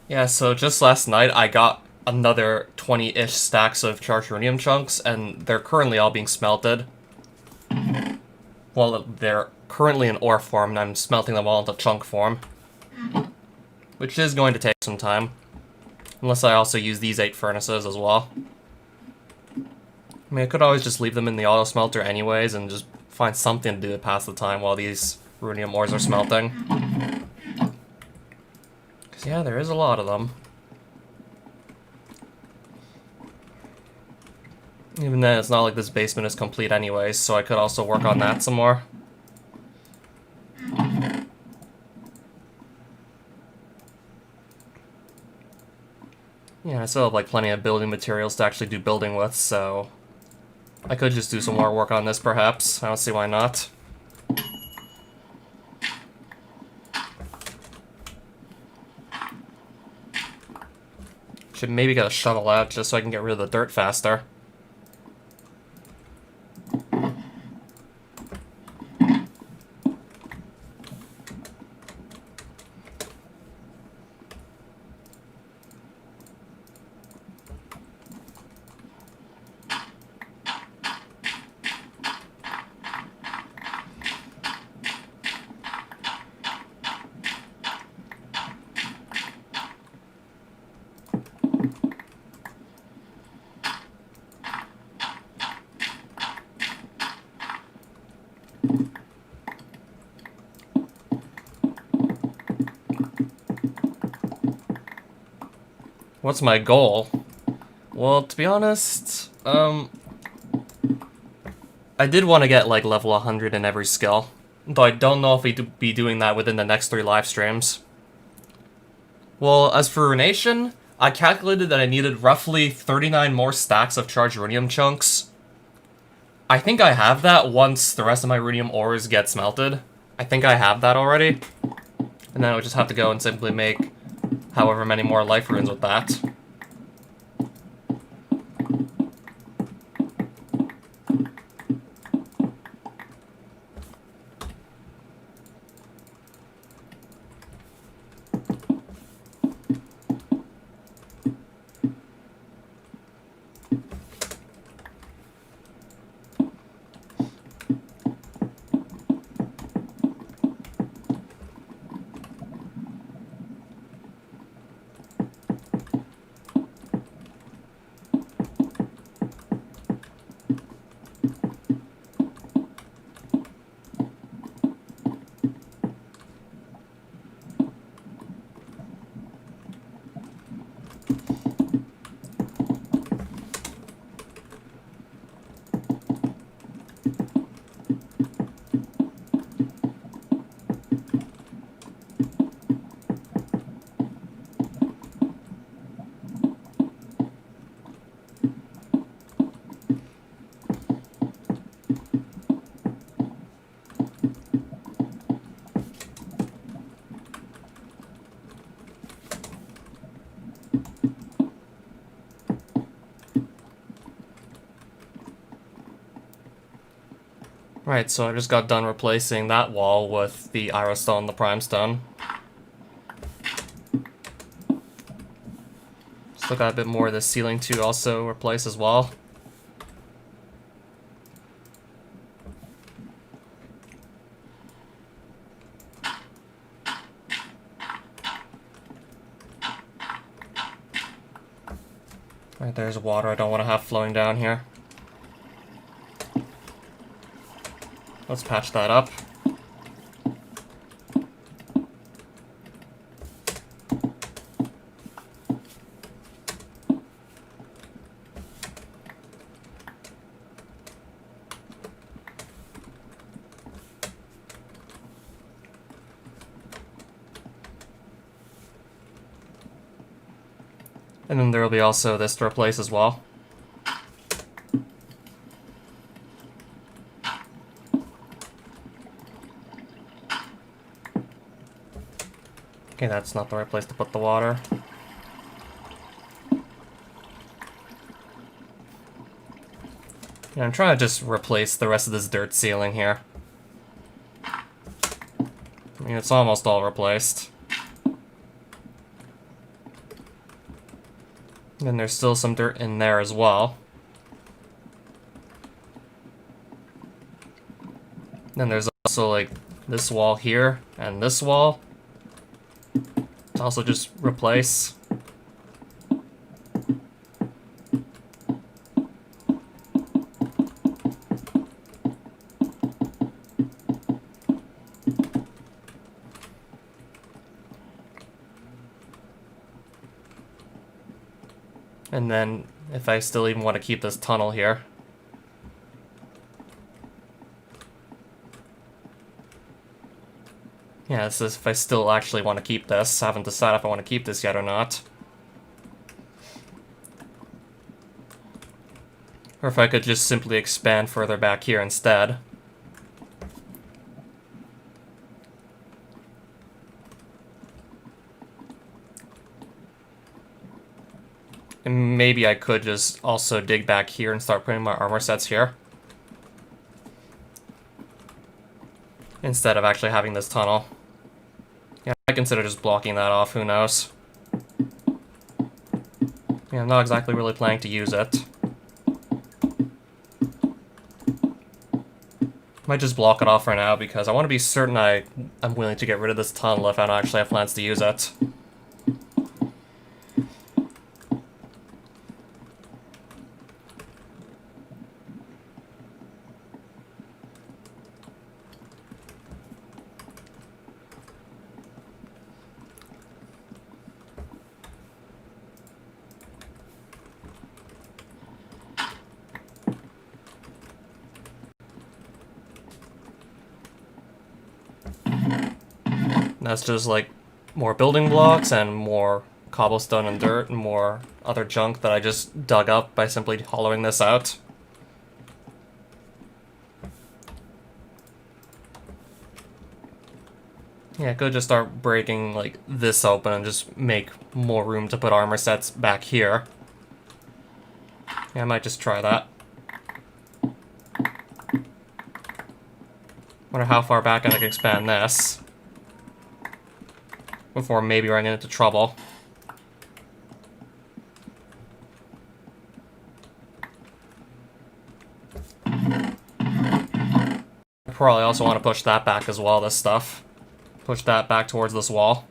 Yeah, so just last night I got another 20-ish stacks of charged runium chunks, and they're currently all being smelted. Well, they're currently in ore form, and I'm smelting them all into chunk form. Which is going to take some time. Unless I also use these 8 furnaces as well. I mean, I could always just leave them in the auto smelter anyways, and just find something to do to pass the time while these runium ores are smelting. Because yeah, there is a lot of them. Even then, it's not like this basement is complete anyways, so I could also work on that some more. Yeah, I still have like plenty of building materials to actually do building with, so I could just do some more work on this perhaps. I don't see why not. Should maybe get a shovel out just so I can get rid of the dirt faster. What's my goal? Well, to be honest, I did want to get like level 100 in every skill, though I don't know if we'd be doing that within the next 3 live streams. Well, as for Runation, I calculated that I needed roughly 39 more stacks of charged runium chunks. I think I have that once the rest of my runium ores get smelted. I think I have that already. And then I would just have to go and simply make however many more life runes with that. Right, so I just got done replacing that wall with the Irostone and the Primestone. Still got a bit more of the ceiling to also replace as well. Right, there's water I don't want to have flowing down here. Let's patch that up. And then there will be also this to replace as well. Okay, that's not the right place to put the water. Yeah, I'm trying to just replace the rest of this dirt ceiling here. I mean, it's almost all replaced. And there's still some dirt in there as well. Then there's also, like, this wall here, and this wall. To also just replace. And then, if I still even want to keep this tunnel here. Yeah, this is if I still actually want to keep this. I haven't decided if I want to keep this yet or not. Or if I could just simply expand further back here instead. And maybe I could just also dig back here and start putting my armor sets here. Instead of actually having this tunnel. Yeah, I consider just blocking that off, who knows. Yeah, I'm not exactly really planning to use it. Might just block it off for now because I want to be certain I'm willing to get rid of this tunnel if I don't actually have plans to use it. That's just like more building blocks and more cobblestone and dirt and more other junk that I just dug up by simply hollowing this out. Yeah, I could just start breaking like this open and just make more room to put armor sets back here. Yeah, I might just try that. Wonder how far back I can expand this before maybe running into trouble. Probably also want to push that back as well, this stuff. Push that back towards this wall.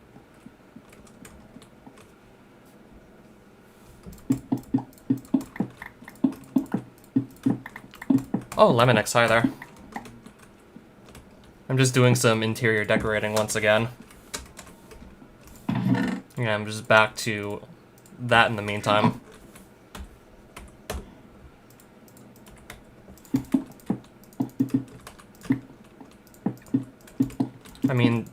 Oh, Lemonix, hi there. I'm just doing some interior decorating once again. Yeah, I'm just back to that in the meantime. I mean,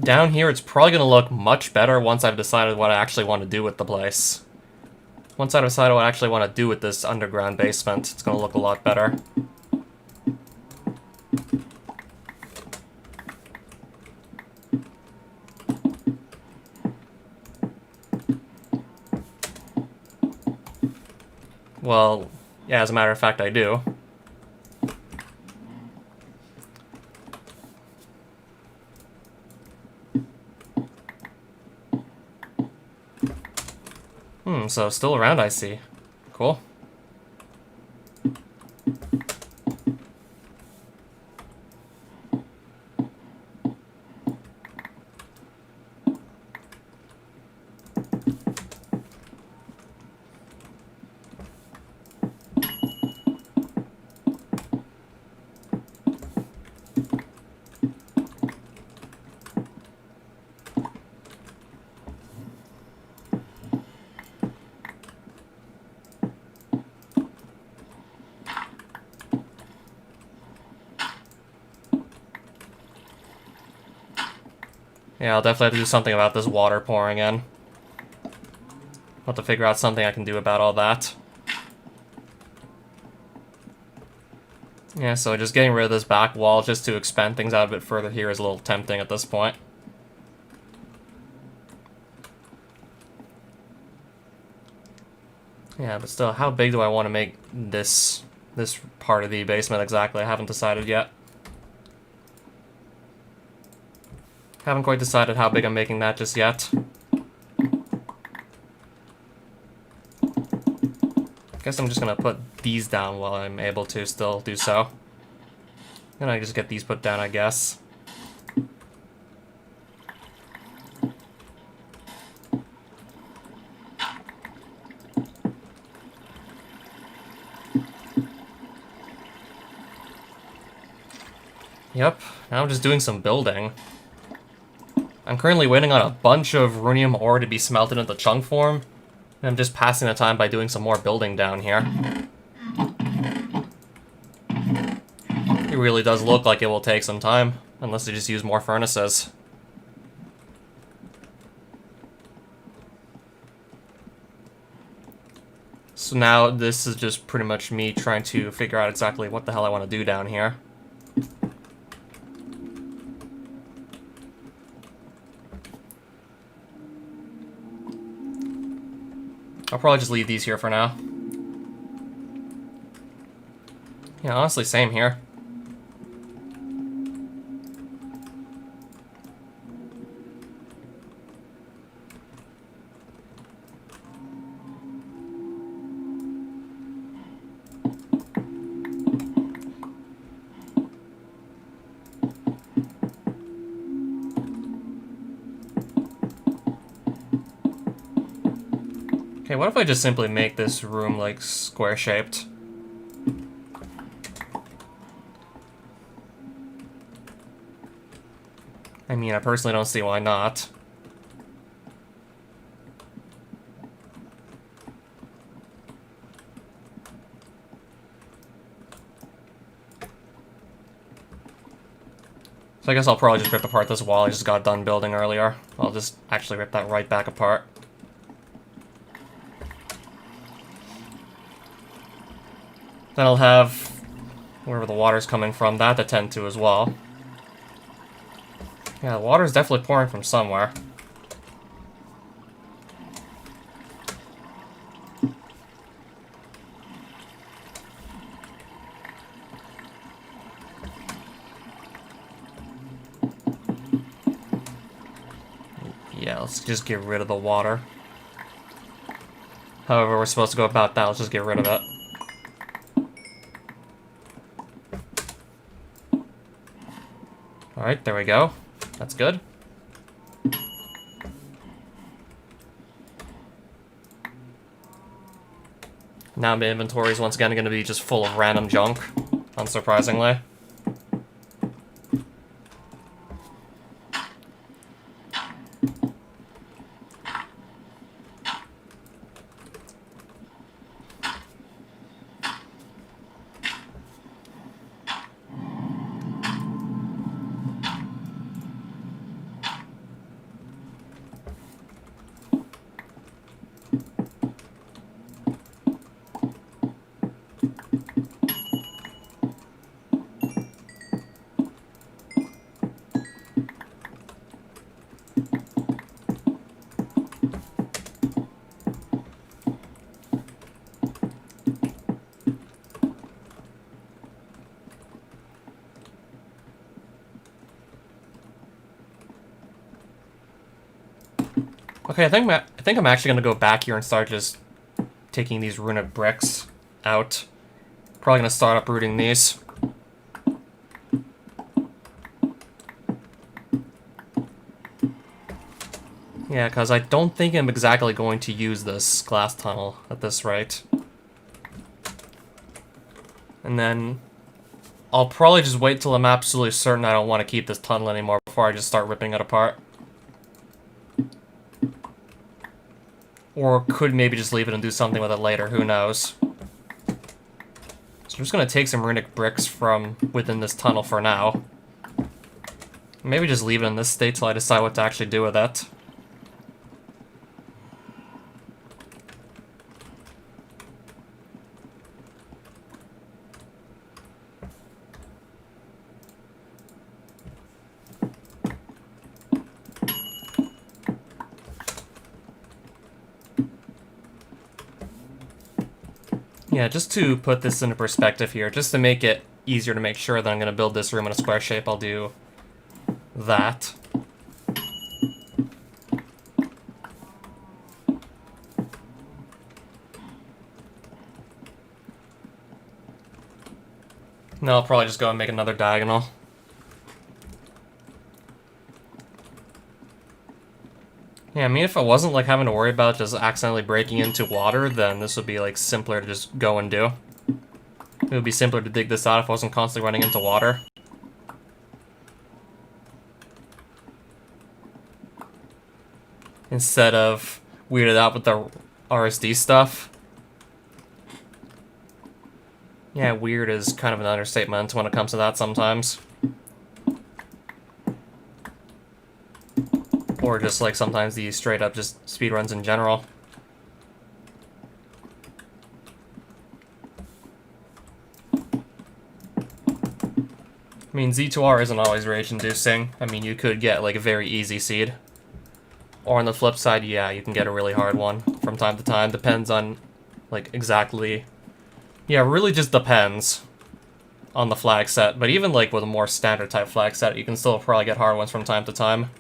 down here it's probably going to look much better once I've decided what I actually want to do with the place. Once I decide what I actually want to do with this underground basement, it's going to look a lot better. Well, yeah, as a matter of fact, I do. So still around, I see. Cool. Yeah, I'll definitely have to do something about this water pouring in. I'll have to figure out something I can do about all that. Yeah, so just getting rid of this back wall just to expand things out a bit further here is a little tempting at this point. Yeah, but still, how big do I want to make this part of the basement exactly? I haven't decided yet. Haven't quite decided how big I'm making that just yet. Guess I'm just gonna put these down while I'm able to still do so. And I just get these put down, I guess. Yep, now I'm just doing some building. I'm currently waiting on a bunch of runium ore to be smelted into chunk form, and I'm just passing the time by doing some more building down here. It really does look like it will take some time, unless they just use more furnaces. So now this is just pretty much me trying to figure out exactly what the hell I want to do down here. I'll probably just leave these here for now. Yeah, honestly, same here. Okay, what if I just simply make this room, like, square-shaped? I mean, I personally don't see why not. So I guess I'll probably just rip apart this wall I just got done building earlier. I'll just actually rip that right back apart. Then I'll have wherever the water's coming from, that to tend to as well. Yeah, the water's definitely pouring from somewhere. Yeah, let's just get rid of the water. However we're supposed to go about that, let's just get rid of it. Alright, there we go. That's good. Now my inventory is once again going to be just full of random junk, unsurprisingly. Okay, I think I'm actually gonna go back here and start just taking these runic bricks out. Probably gonna start uprooting these. Yeah, because I don't think I'm exactly going to use this glass tunnel at this rate. And then I'll probably just wait till I'm absolutely certain I don't want to keep this tunnel anymore before I just start ripping it apart. Or could maybe just leave it and do something with it later, who knows. So I'm just going to take some runic bricks from within this tunnel for now. Maybe just leave it in this state till I decide what to actually do with it. Yeah, just to put this into perspective here, just to make it easier to make sure that I'm going to build this room in a square shape, I'll do that. No, I'll probably just go and make another diagonal. Yeah, I mean, if I wasn't, like, having to worry about just accidentally breaking into water, then this would be, like, simpler to just go and do. It would be simpler to dig this out if I wasn't constantly running into water. Instead of weirded out with the RSD stuff. Yeah, weird is kind of an understatement when it comes to that sometimes. Or just like sometimes the straight up just speedruns in general. I mean, Z2R isn't always rage-inducing. I mean, you could get like a very easy seed. Or on the flip side, yeah, you can get a really hard one from time to time. Depends on, like, exactly... Yeah, really just depends on the flag set. But even, like, with a more standard type flag set, you can still probably get hard ones from time to time.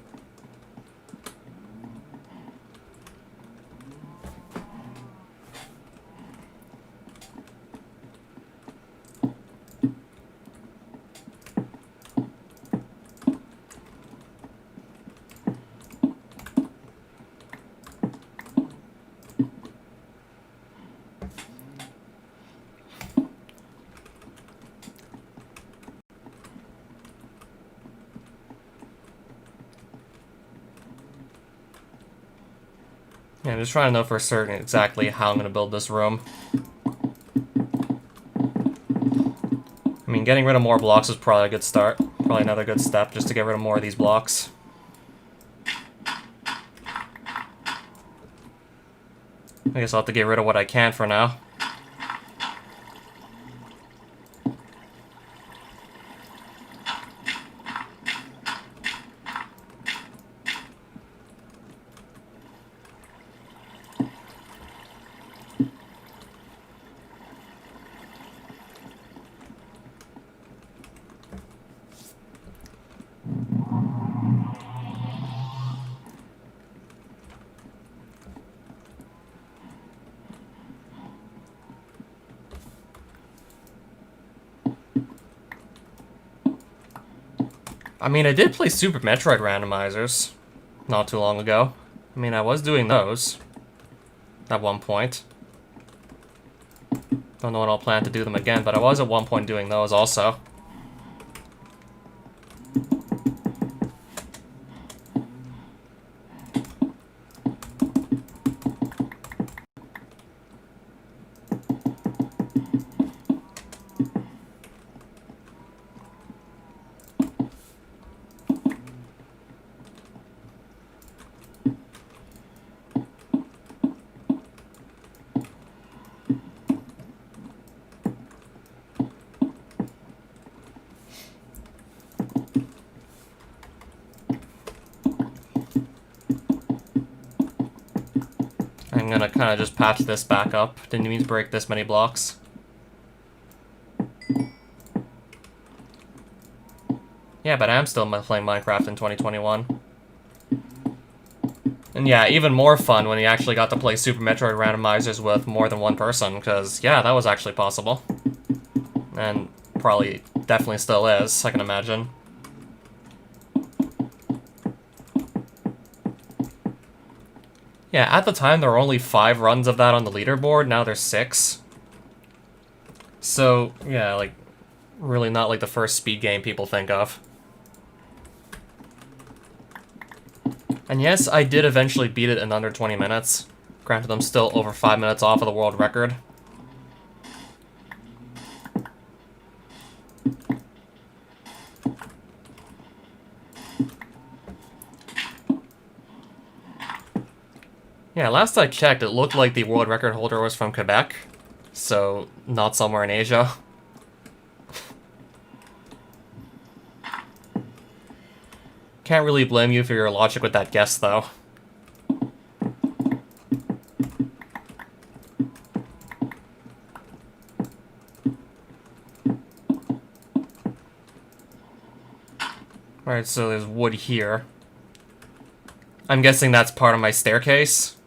Yeah, I'm just trying to know for certain exactly how I'm going to build this room. I mean, getting rid of more blocks is probably a good start. Probably another good step, just to get rid of more of these blocks. I guess I'll have to get rid of what I can for now. I mean, I did play Super Metroid randomizers not too long ago. I mean, I was doing those at one point. Don't know when I'll plan to do them again, but I was at one point doing those also. I'm gonna kind of just patch this back up. Didn't mean to break this many blocks. Yeah, but I am still playing Minecraft in 2021. And yeah, even more fun when you actually got to play Super Metroid randomizers with more than one person, because, yeah, that was actually possible. And probably, definitely still is, I can imagine. Yeah, at the time there were only 5 runs of that on the leaderboard, now there's 6. So, yeah, like, really not like the first speed game people think of. And yes, I did eventually beat it in under 20 minutes. Granted, I'm still over 5 minutes off of the world record. Yeah, last I checked, it looked like the world record holder was from Quebec, so not somewhere in Asia. Can't really blame you for your logic with that guess, though. Alright, so there's wood here. I'm guessing that's part of my staircase.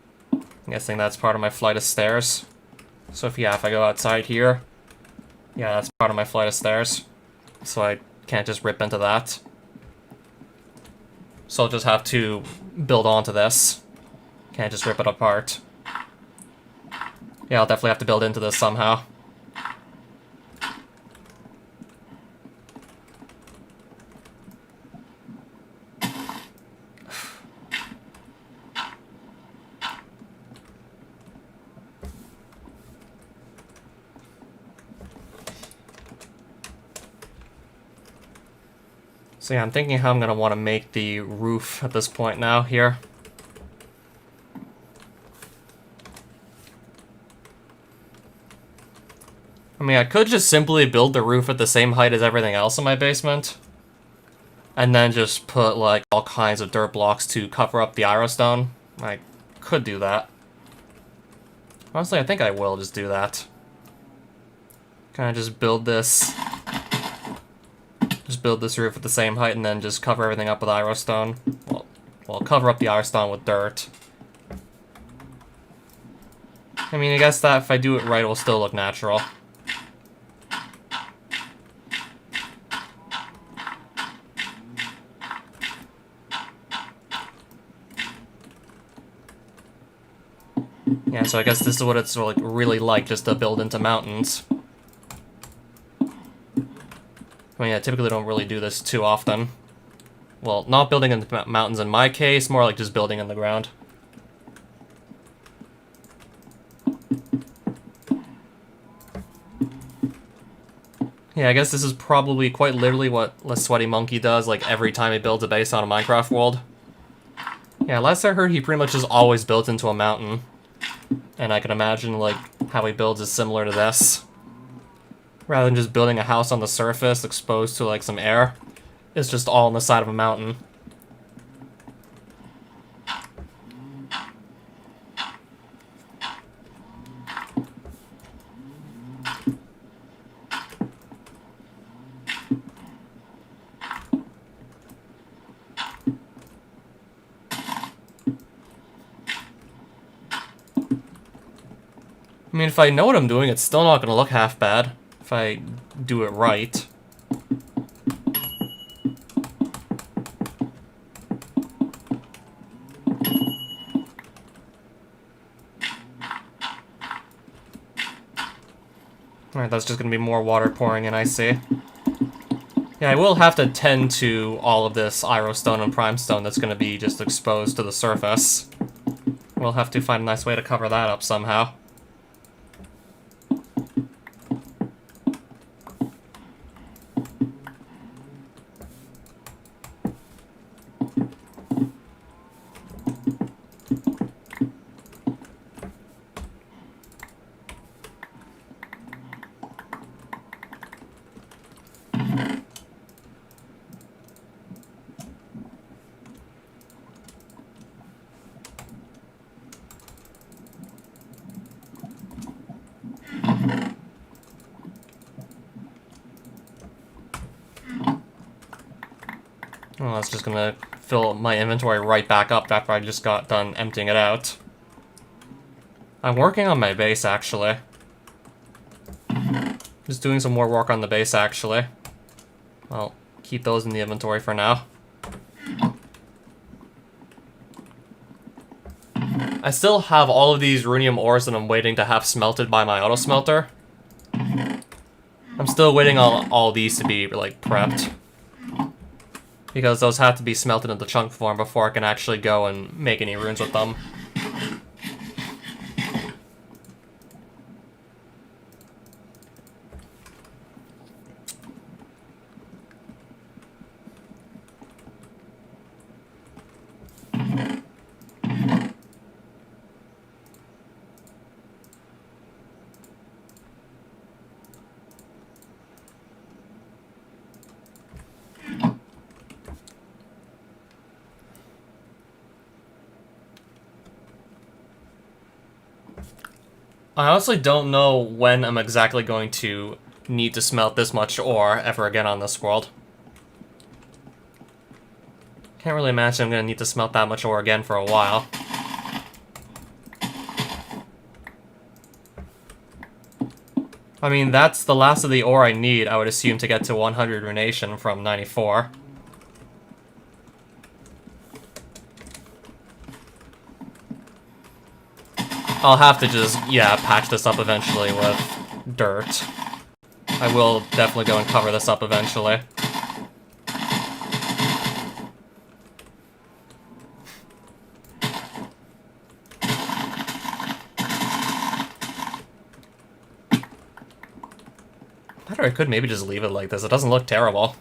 I'm guessing that's part of my flight of stairs. So if I go outside here, Yeah, that's part of my flight of stairs. So I can't just rip into that. So I'll just have to build onto this. Can't just rip it apart. Yeah, I'll definitely have to build into this somehow. So yeah, I'm thinking how I'm going to want to make the roof at this point now here. I mean, I could just simply build the roof at the same height as everything else in my basement. And then just put, like, all kinds of dirt blocks to cover up the Irostone. I could do that. Honestly, I think I will just do that. Kind of just build this... Just build this roof at the same height and then just cover everything up with Irostone. Well, cover up the Irostone with dirt. I mean, I guess that if I do it right, it will still look natural. Yeah, so I guess this is what it's like really like, just to build into mountains. I mean, I typically don't really do this too often. Well, not building into mountains in my case, more like just building in the ground. Yeah, I guess this is probably quite literally what the Sweaty Monkey does, like, every time he builds a base on a Minecraft world. Yeah, last I heard, he pretty much just always built into a mountain. And I can imagine, like, how he builds is similar to this. Rather than just building a house on the surface exposed to, like, some air, it's just all on the side of a mountain. I mean, if I know what I'm doing, it's still not going to look half bad if I do it right. Alright, that's just going to be more water pouring in, I see. Yeah, I will have to tend to all of this Irostone and Primestone that's going to be just exposed to the surface. We'll have to find a nice way to cover that up somehow. Well, that's just gonna fill my inventory right back up after I just got done emptying it out. I'm working on my base, actually. Just doing some more work on the base, actually. I'll keep those in the inventory for now. I still have all of these runium ores that I'm waiting to have smelted by my auto smelter. I'm still waiting on all these to be, like, prepped. Because those have to be smelted into chunk form before I can actually go and make any runes with them. I honestly don't know when I'm exactly going to need to smelt this much ore ever again on this world. Can't really imagine I'm going to need to smelt that much ore again for a while. I mean, that's the last of the ore I need, I would assume, to get to 100 runation from 94. I'll have to just, yeah, patch this up eventually with dirt. I will definitely go and cover this up eventually. Or I could maybe just leave it like this. It doesn't look terrible.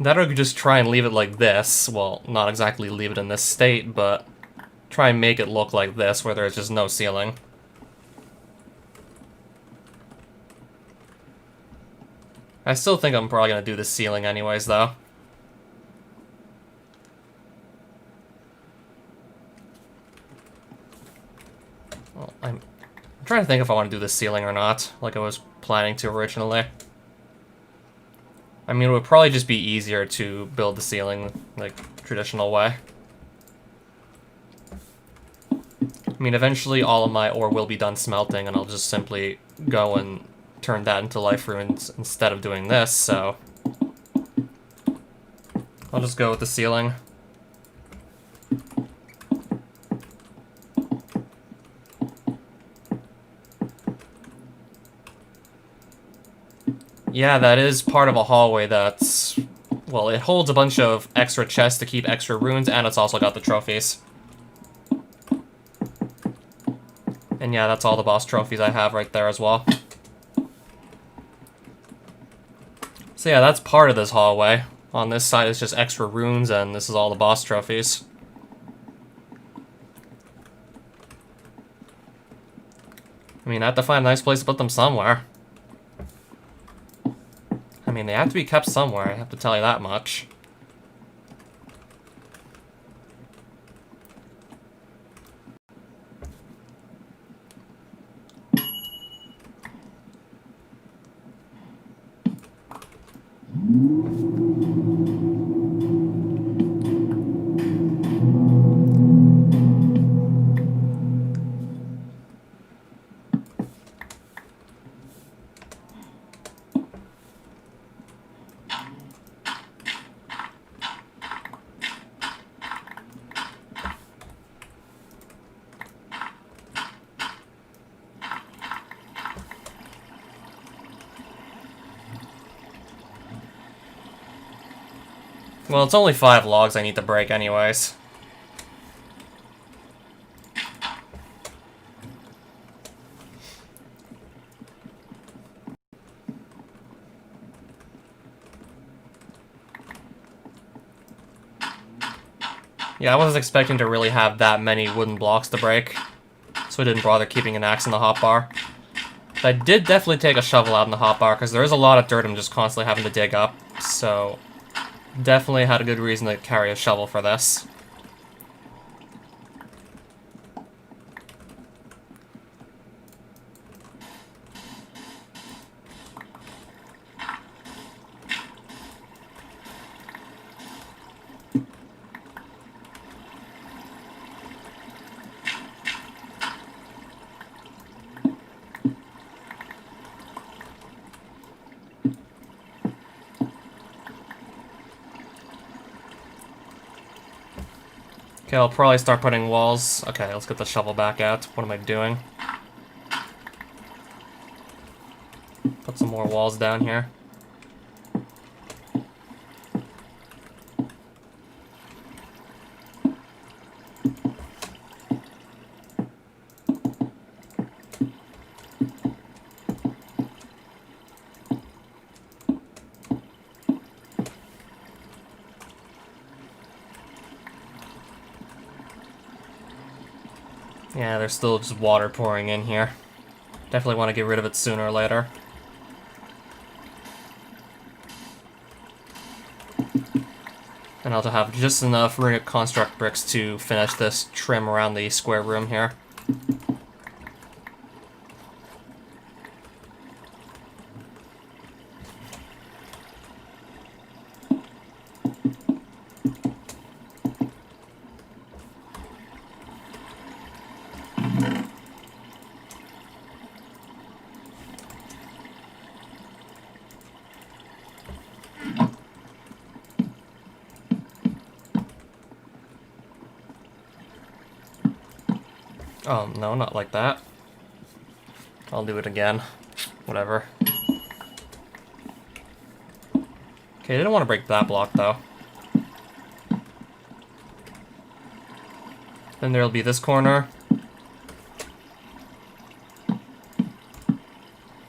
That or I could just try and leave it like this. Well, not exactly leave it in this state, but try and make it look like this, where there's just no ceiling. I still think I'm probably going to do the ceiling anyways, though. Well, I'm trying to think if I want to do the ceiling or not, like I was planning to originally. I mean, it would probably just be easier to build the ceiling, like, traditional way. I mean, eventually all of my ore will be done smelting, and I'll just simply go and turn that into life runes instead of doing this, so I'll just go with the ceiling. Yeah, that is part of a hallway that's... well, it holds a bunch of extra chests to keep extra runes, and it's also got the trophies. And yeah, that's all the boss trophies I have right there as well. So yeah, that's part of this hallway. On this side is just extra runes, and this is all the boss trophies. I mean, I have to find a nice place to put them somewhere. I mean, they have to be kept somewhere, I have to tell you that much. Well, it's only 5 logs I need to break anyways. Yeah, I wasn't expecting to really have that many wooden blocks to break, so I didn't bother keeping an axe in the hotbar. But I did definitely take a shovel out in the hotbar, because there is a lot of dirt I'm just constantly having to dig up, so definitely had a good reason to carry a shovel for this. Okay, I'll probably start putting walls. Okay, let's get the shovel back out. What am I doing? Put some more walls down here. Yeah, there's still just water pouring in here. Definitely want to get rid of it sooner or later. And I'll have just enough runic construct bricks to finish this trim around the square room here. Oh, no, not like that. I'll do it again. Whatever. Okay, I didn't want to break that block, though. Then there'll be this corner.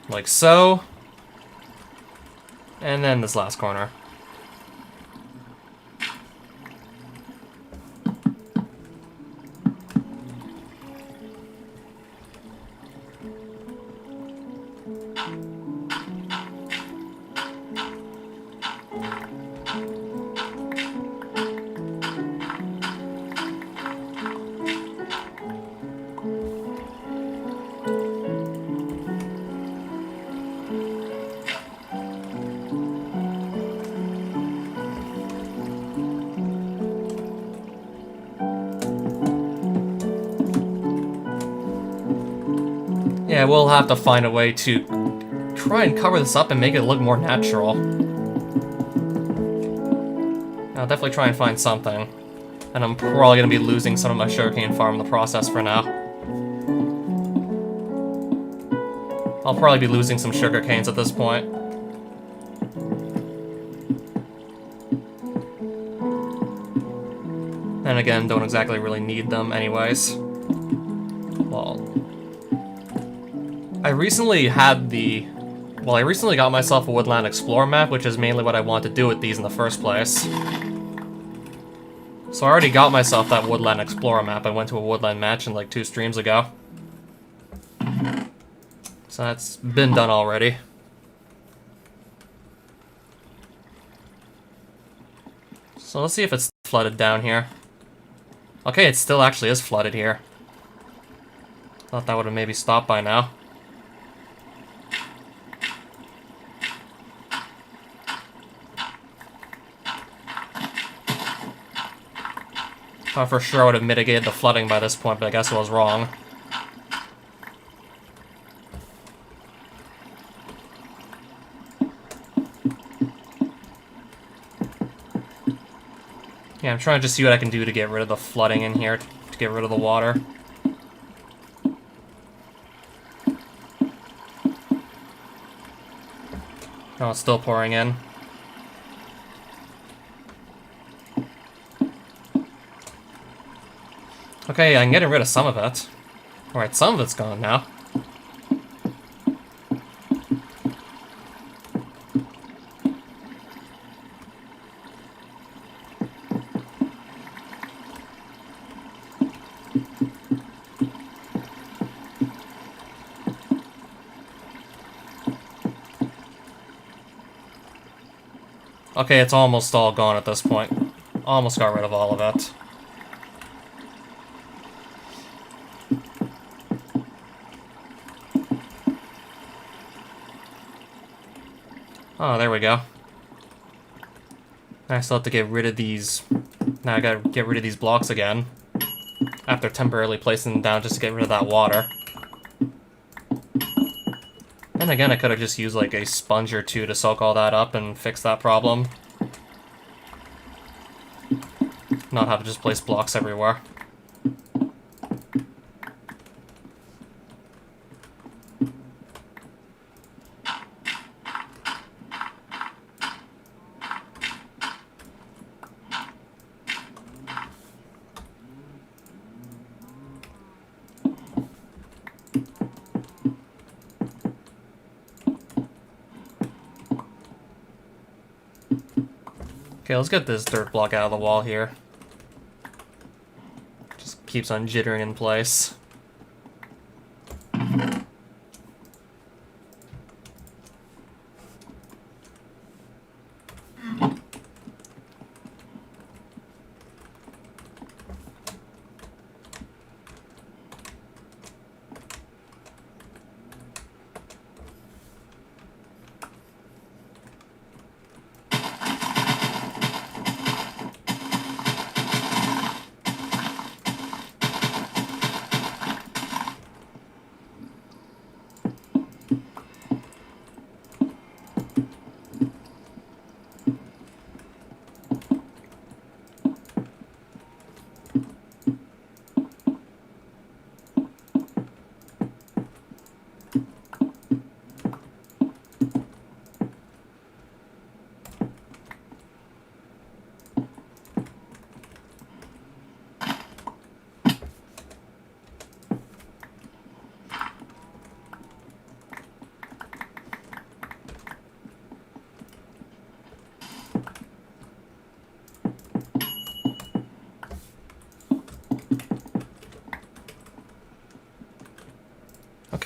Like so. And then this last corner. Yeah, we'll have to find a way to try and cover this up and make it look more natural. I'll definitely try and find something. And I'm probably going to be losing some of my sugarcane farm in the process for now. I'll probably be losing some sugarcanes at this point. And again, don't exactly really need them anyways. Well, I recently got myself a Woodland Explorer Map, which is mainly what I wanted to do with these in the first place. So I already got myself that Woodland Explorer Map. I went to a Woodland Mansion like 2 streams ago. So that's been done already. So let's see if it's flooded down here. Okay, it still actually is flooded here. Thought that would have maybe stopped by now. Thought for sure I would have mitigated the flooding by this point, but I guess I was wrong. Yeah, I'm trying to just see what I can do to get rid of the flooding in here, to get rid of the water. Oh, it's still pouring in. Okay, I'm getting rid of some of it. Alright, some of it's gone now. Okay, it's almost all gone at this point. Almost got rid of all of it. Oh, there we go. I still have to get rid of these. Now I gotta get rid of these blocks again. After temporarily placing them down just to get rid of that water. And again, I could have just used like a sponge or two to soak all that up and fix that problem. Not have to just place blocks everywhere. Okay, let's get this dirt block out of the wall here. Just keeps on jittering in place.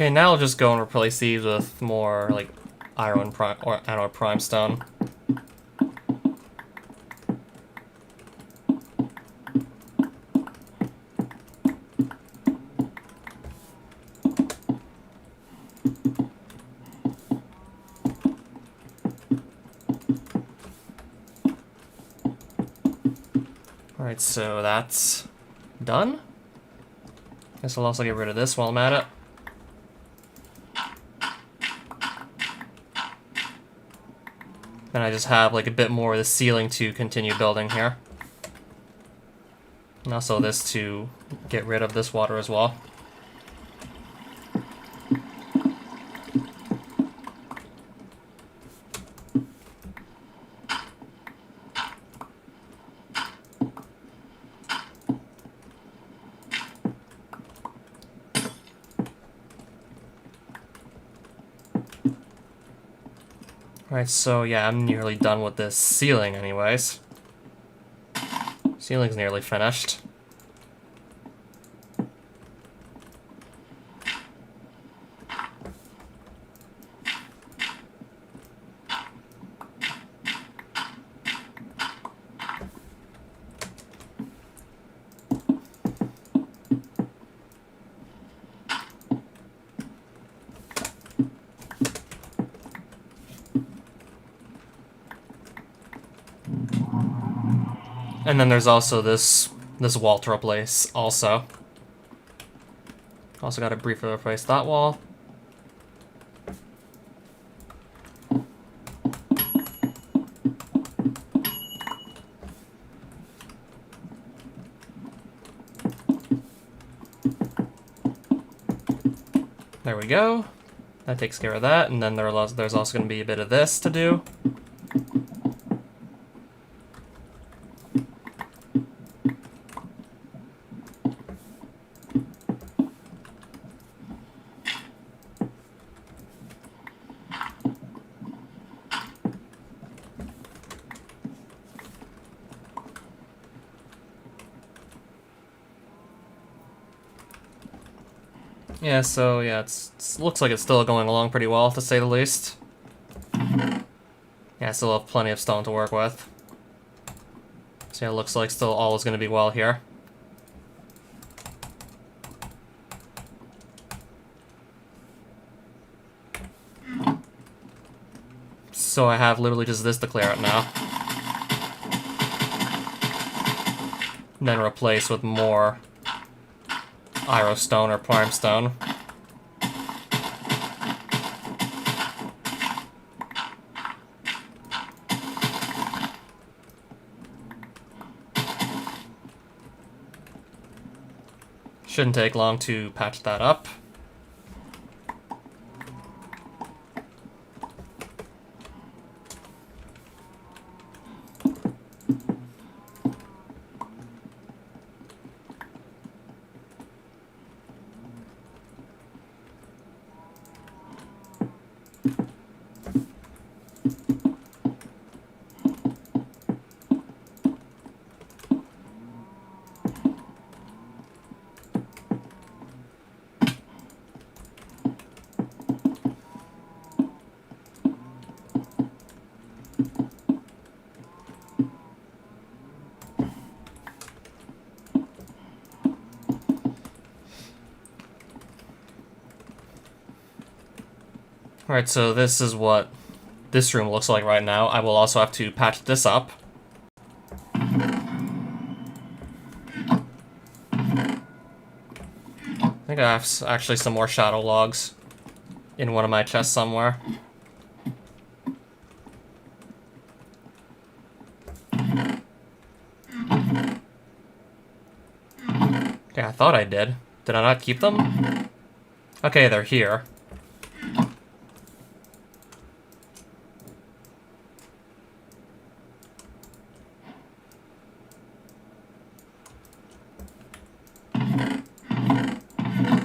Okay, now I'll just go and replace these with more, like, iron prime, or iron prime stone. Alright, so that's done. Guess I'll also get rid of this while I'm at it. Then I just have like a bit more of the ceiling to continue building here. And also this to get rid of this water as well. Alright, so yeah, I'm nearly done with this ceiling anyways. Ceiling's nearly finished. And then there's also this wall to replace also. Also gotta briefly replace that wall. There we go. That takes care of that, and then there's also going to be a bit of this to do. Yeah, so yeah, it looks like it's still going along pretty well, to say the least. Yeah, I still have plenty of stone to work with. So yeah, it looks like still all is going to be well here. So I have literally just this to clear out now. And then replace with more Iron stone or prime stone. Shouldn't take long to patch that up. Alright, so this is what this room looks like right now. I will also have to patch this up. I think I have actually some more shadow logs in one of my chests somewhere. Okay, I thought I did. Did I not keep them? Okay, they're here.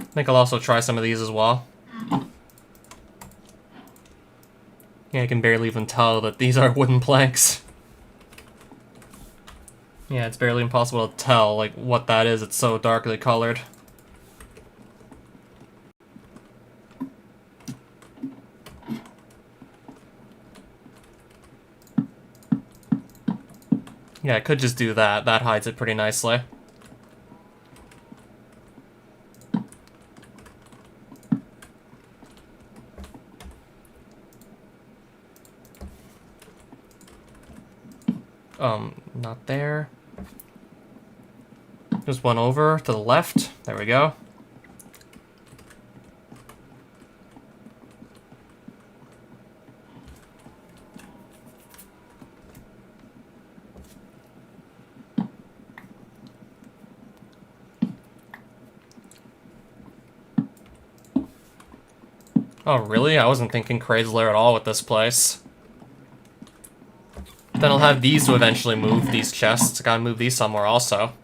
I think I'll also try some of these as well. Yeah, I can barely even tell that these are wooden planks. Yeah, it's barely impossible to tell, like, what that is. It's so darkly colored. Yeah, I could just do that. That hides it pretty nicely. Not there. Just one over to the left. There we go. Oh, really? I wasn't thinking Chrysler at all with this place. Then I'll have these to eventually move, these chests. I gotta move these somewhere also.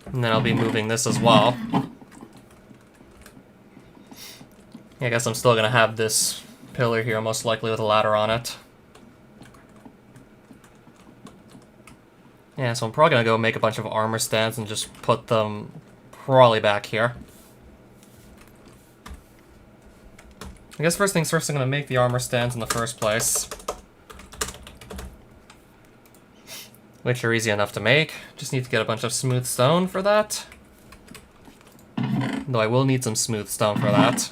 And then I'll be moving this as well. Yeah, I guess I'm still gonna have this pillar here, most likely with a ladder on it. Yeah, so I'm probably gonna go make a bunch of armor stands and just put them probably back here. I guess first things first, I'm gonna make the armor stands in the first place. Which are easy enough to make. Just need to get a bunch of smooth stone for that. Though I will need some smooth stone for that.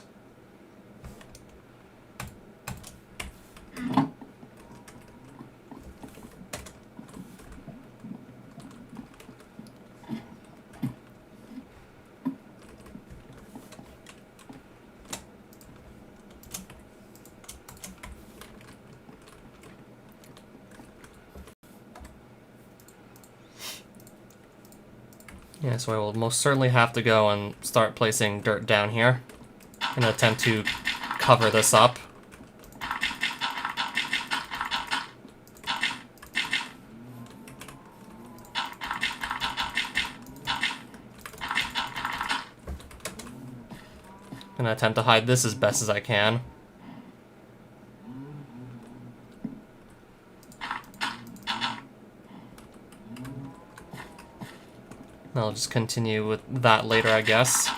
Yeah, so I will most certainly have to go and start placing dirt down here in an attempt to cover this up. I'm gonna attempt to hide this as best as I can. I'll just continue with that later, I guess.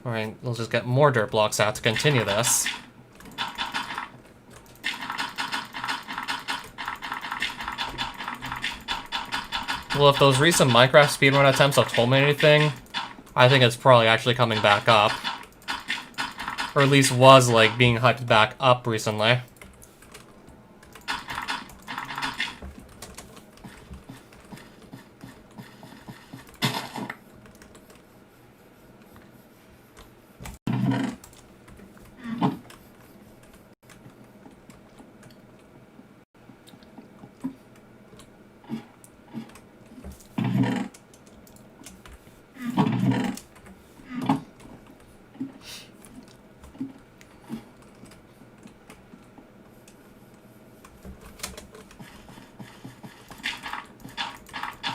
Alright, we'll just get more dirt blocks out to continue this. Well, if those recent Minecraft speedrun attempts have told me anything, I think it's probably actually coming back up. Or at least was, like, being hyped back up recently.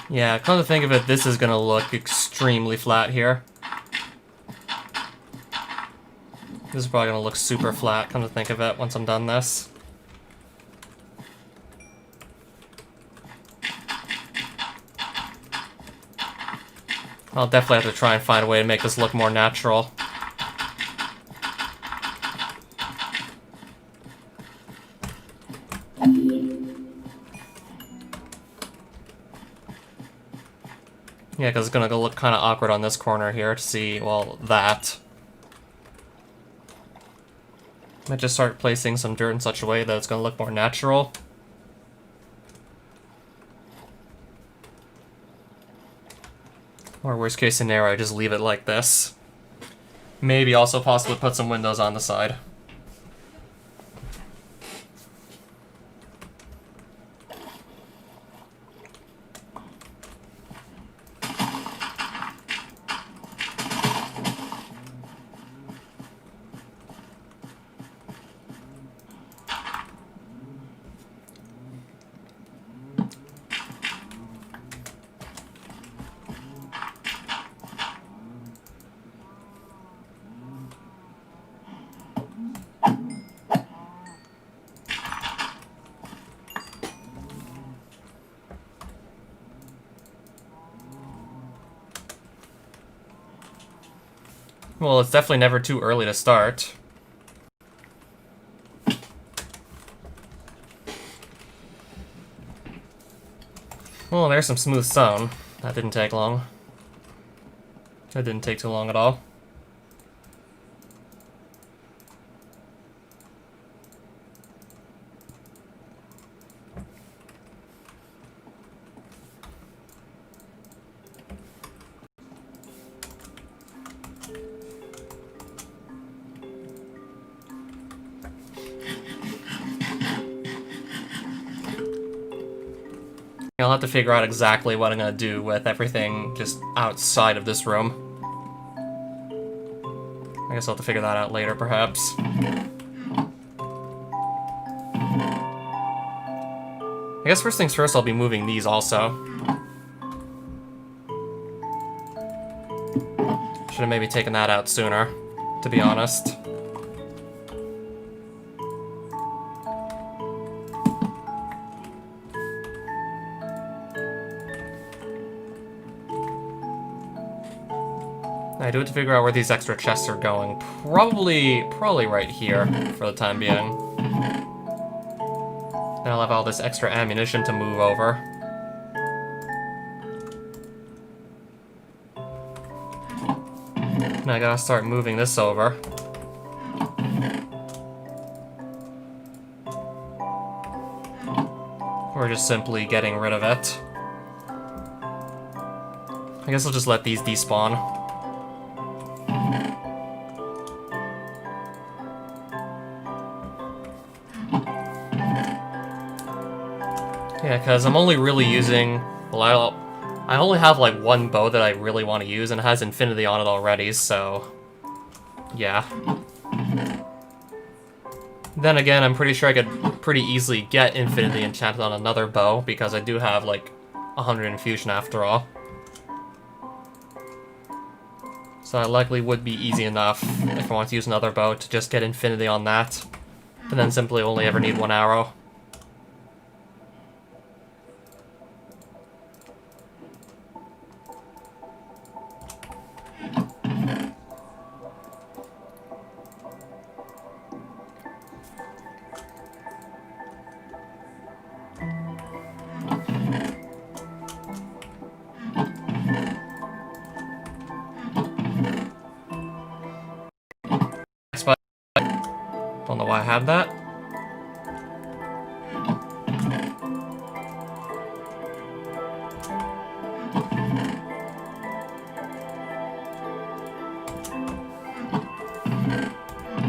Yeah, come to think of it, this is gonna look extremely flat here. This is probably gonna look super flat, come to think of it, once I'm done this. I'll definitely have to try and find a way to make this look more natural. Yeah, because it's gonna look kind of awkward on this corner here to see, well, that. Might just start placing some dirt in such a way that it's gonna look more natural. Or worst case scenario, just leave it like this. Maybe also possibly put some windows on the side. Well, it's definitely never too early to start. Well, there's some smooth stone. That didn't take long. That didn't take too long at all. I'll have to figure out exactly what I'm gonna do with everything just outside of this room. I guess I'll have to figure that out later, perhaps. I guess first things first, I'll be moving these also. Should have maybe taken that out sooner, to be honest. I do have to figure out where these extra chests are going. Probably right here for the time being. Then I'll have all this extra ammunition to move over. Now I gotta start moving this over. Or just simply getting rid of it. I guess I'll just let these despawn. Yeah, because I'm only really using... Well, I only have like one bow that I really want to use, and it has infinity on it already, so... Yeah. Then again, I'm pretty sure I could pretty easily get infinity enchanted on another bow, because I do have like 100 infusion after all. So it likely would be easy enough, if I want to use another bow, to just get infinity on that. And then simply only ever need one arrow. Don't know why I have that.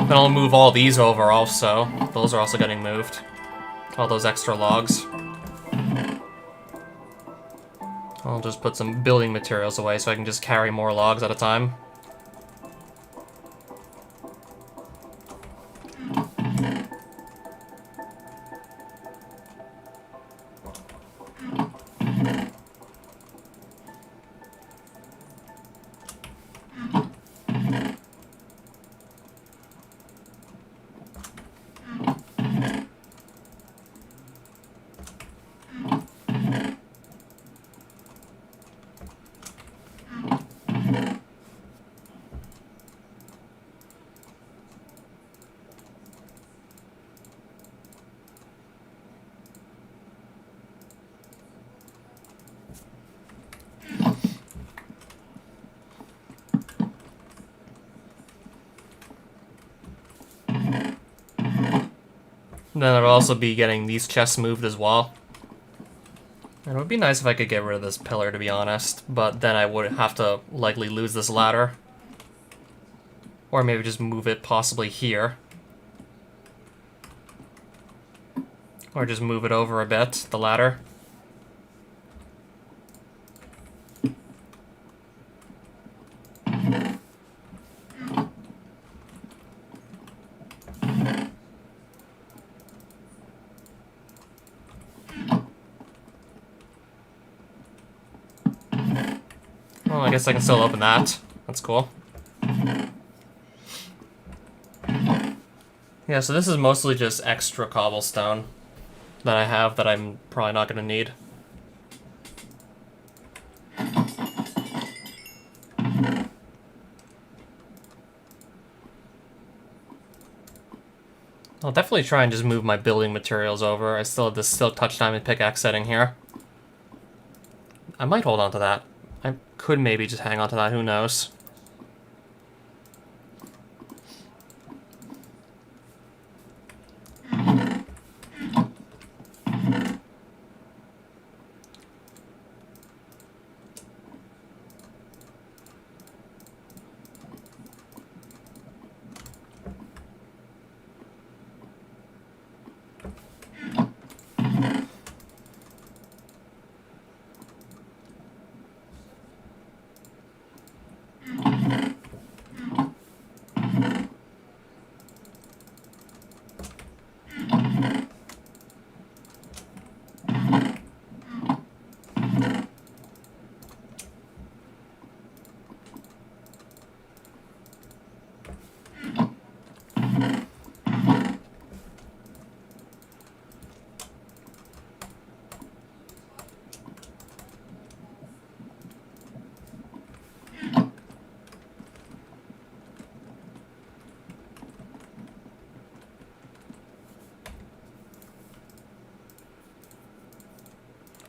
Then I'll move all these over also. Those are also getting moved. All those extra logs. I'll just put some building materials away so I can just carry more logs at a time. Then I'll also be getting these chests moved as well. And it would be nice if I could get rid of this pillar, to be honest, but then I would have to likely lose this ladder. Or maybe just move it possibly here. Or just move it over a bit, the ladder. Well, I guess I can still open that. That's cool. Yeah, so this is mostly just extra cobblestone that I have that I'm probably not going to need. I'll definitely try and just move my building materials over. I still have this Silk Touch Diamond pickaxe setting here. I might hold on to that. I could maybe just hang on to that, who knows.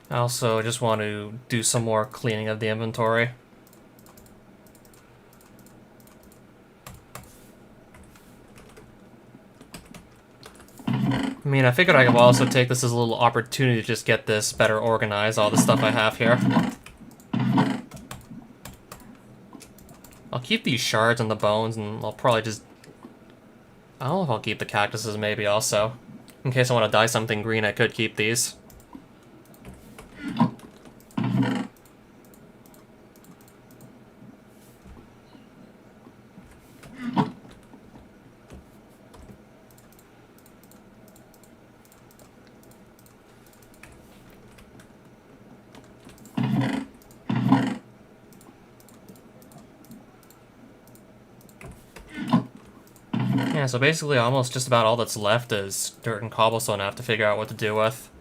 I also just want to do some more cleaning of the inventory. I mean, I figured I could also take this as a little opportunity to just get this better organized, all the stuff I have here. I'll keep these shards and the bones, and I'll probably just... I don't know if I'll keep the cactuses, maybe, also. In case I want to dye something green, I could keep these. Yeah, so basically almost just about all that's left is dirt and cobblestone I have to figure out what to do with.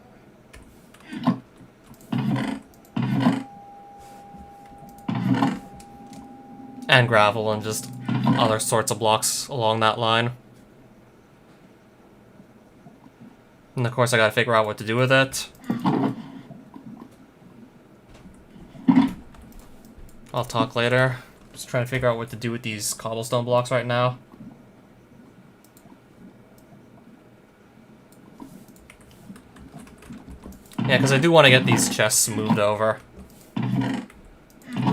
And gravel and just other sorts of blocks along that line. And of course I gotta figure out what to do with it. I'll talk later. Just trying to figure out what to do with these cobblestone blocks right now. Yeah, because I do want to get these chests moved over.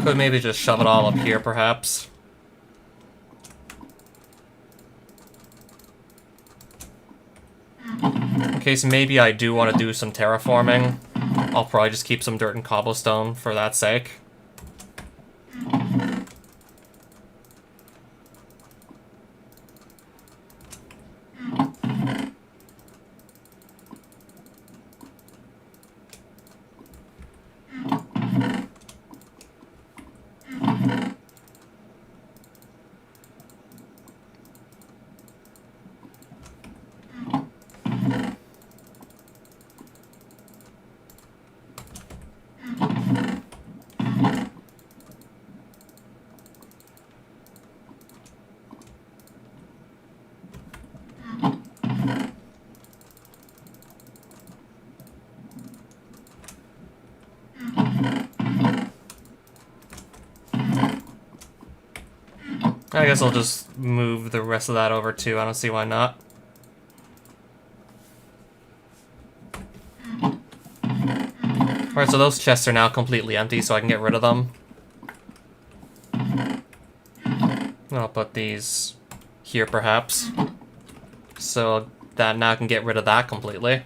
Could maybe just shove it all up here, perhaps. In case maybe I do want to do some terraforming, I'll probably just keep some dirt and cobblestone for that sake. I guess I'll just move the rest of that over too, I don't see why not. Alright, so those chests are now completely empty, so I can get rid of them. I'll put these here, perhaps. So that now I can get rid of that completely.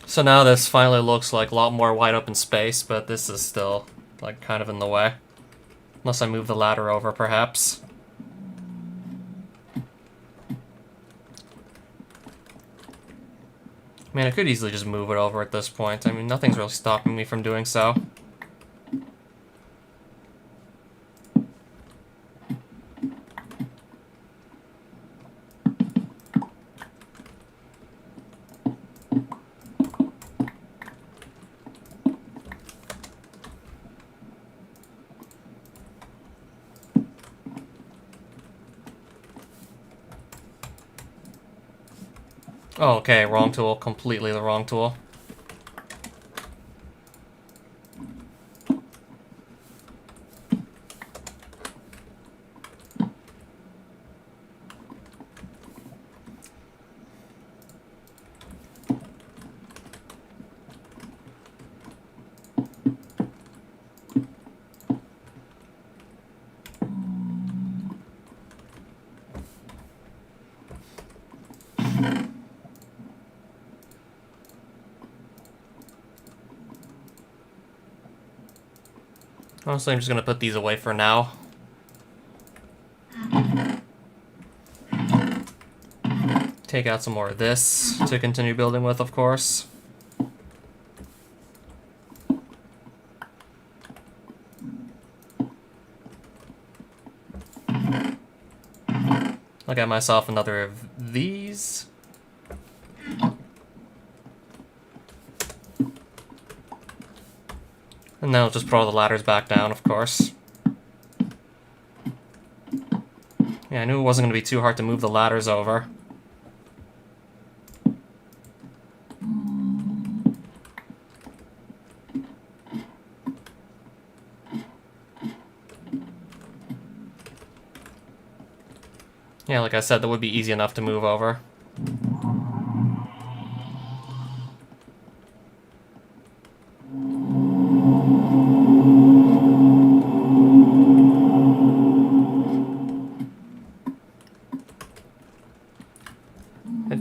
So now this finally looks like a lot more wide open space, but this is still, like, kind of in the way. Unless I move the ladder over, perhaps. I mean, I could easily just move it over at this point. I mean, nothing's really stopping me from doing so. Oh, okay, wrong tool. Completely the wrong tool. Honestly, I'm just gonna put these away for now. Take out some more of this to continue building with, of course. I'll get myself another of these. And then I'll just put all the ladders back down, of course. Yeah, I knew it wasn't going to be too hard to move the ladders over. Yeah, like I said, that would be easy enough to move over.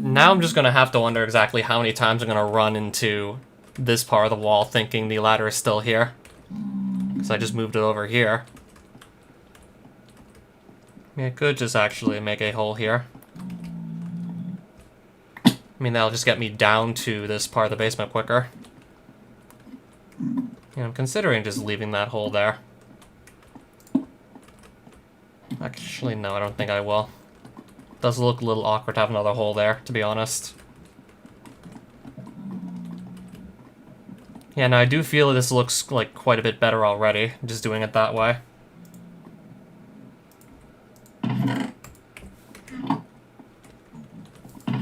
Now I'm just going to have to wonder exactly how many times I'm going to run into this part of the wall thinking the ladder is still here. Because I just moved it over here. I mean, I could just actually make a hole here. I mean, that'll just get me down to this part of the basement quicker. Yeah, I'm considering just leaving that hole there. Actually, no, I don't think I will. Does look a little awkward to have another hole there, to be honest. Yeah, no, I do feel this looks like quite a bit better already, just doing it that way.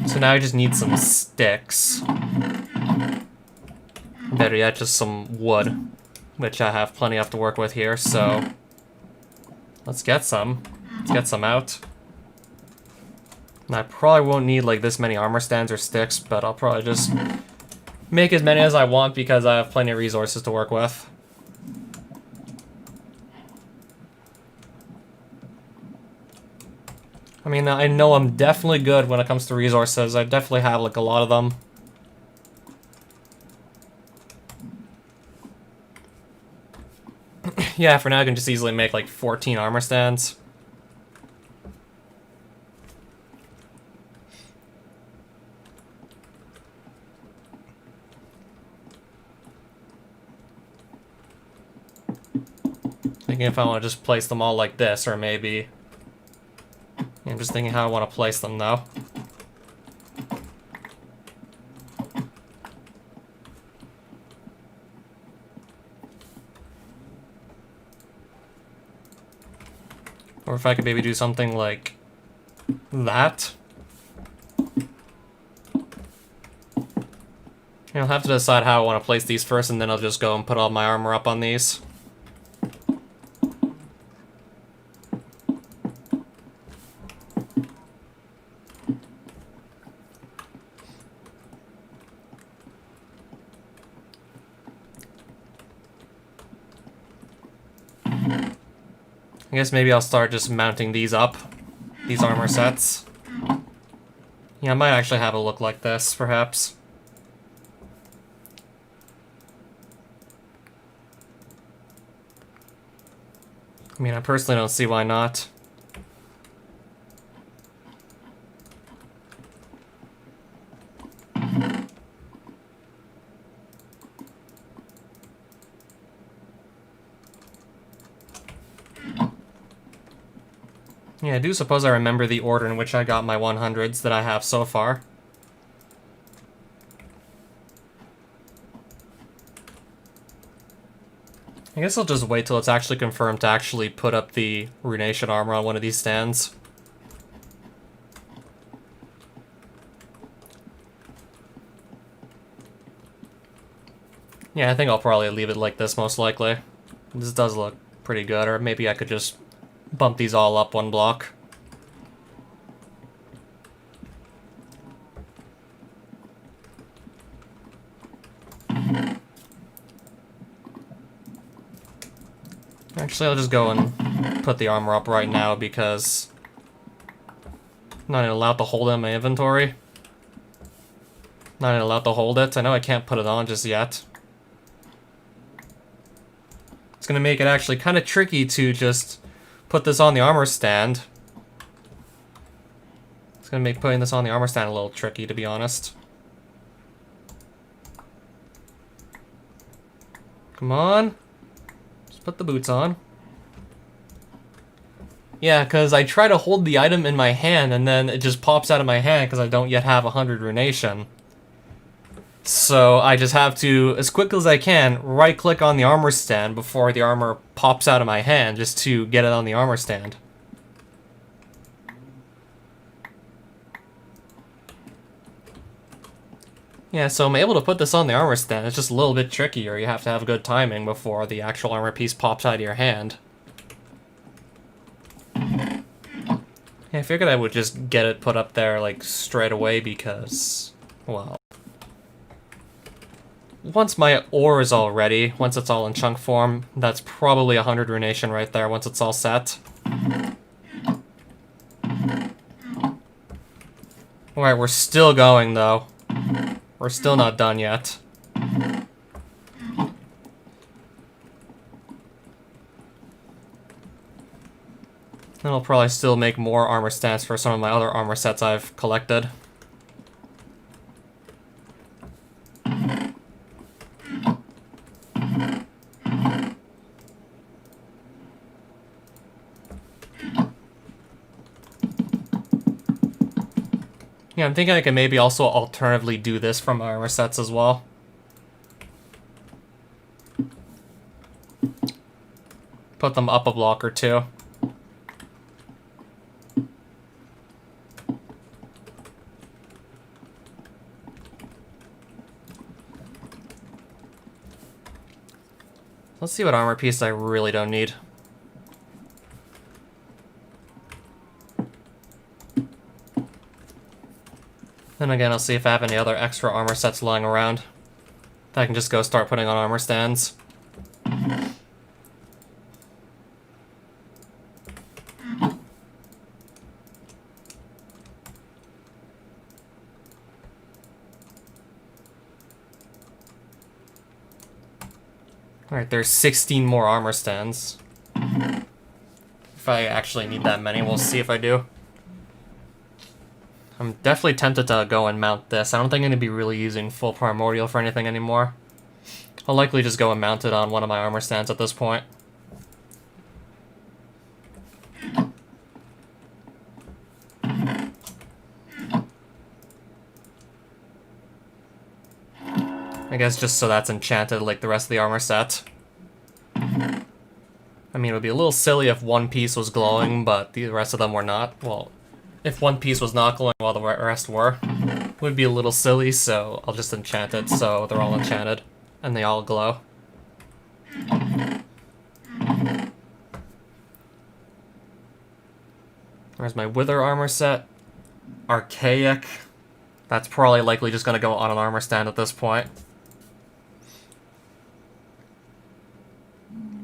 So now I just need some sticks. Better yet, just some wood, which I have plenty of to work with here, so let's get some. Let's get some out. And I probably won't need like this many armor stands or sticks, but I'll probably just make as many as I want because I have plenty of resources to work with. I mean, I know I'm definitely good when it comes to resources. I definitely have like a lot of them. Yeah, for now I can just easily make like 14 armor stands. Thinking if I want to just place them all like this, or maybe... I'm just thinking how I want to place them, though. Or if I could maybe do something like that. I'll have to decide how I want to place these first, and then I'll just go and put all my armor up on these. I guess maybe I'll start just mounting these up, these armor sets. Yeah, I might actually have a look like this, perhaps. I mean, I personally don't see why not. Yeah, I do suppose I remember the order in which I got my 100s that I have so far. I guess I'll just wait till it's actually confirmed to actually put up the Runation armor on one of these stands. Yeah, I think I'll probably leave it like this, most likely. This does look pretty good, or maybe I could just bump these all up one block. Actually, I'll just go and put the armor up right now because I'm not even allowed to hold it in my inventory. Not even allowed to hold it. I know I can't put it on just yet. It's gonna make it actually kind of tricky to just put this on the armor stand. It's gonna make putting this on the armor stand a little tricky, to be honest. Come on. Just put the boots on. Yeah, because I try to hold the item in my hand and then it just pops out of my hand because I don't yet have 100 runation. So I just have to, as quick as I can, right-click on the armor stand before the armor pops out of my hand just to get it on the armor stand. Yeah, so I'm able to put this on the armor stand. It's just a little bit trickier. You have to have good timing before the actual armor piece pops out of your hand. Yeah, I figured I would just get it put up there, like, straight away because, well... Once my ore is all ready, once it's all in chunk form, that's probably 100 runation right there once it's all set. Alright, we're still going, though. We're still not done yet. And I'll probably still make more armor stands for some of my other armor sets I've collected. Yeah, I'm thinking I can maybe also alternatively do this from my armor sets as well. Put them up a block or two. Let's see what armor piece I really don't need. Then again, I'll see if I have any other extra armor sets lying around that I can just go start putting on armor stands. Alright, there's 16 more armor stands. If I actually need that many, we'll see if I do. I'm definitely tempted to go and mount this. I don't think I'm going to be really using full primordial for anything anymore. I'll likely just go and mount it on one of my armor stands at this point. I guess just so that's enchanted like the rest of the armor set. I mean, it would be a little silly if one piece was glowing, but the rest of them were not. Well, if one piece was not glowing while the rest were, it would be a little silly, so I'll just enchant it so they're all enchanted and they all glow. There's my Wither armor set. Archaic. That's probably likely just going to go on an armor stand at this point.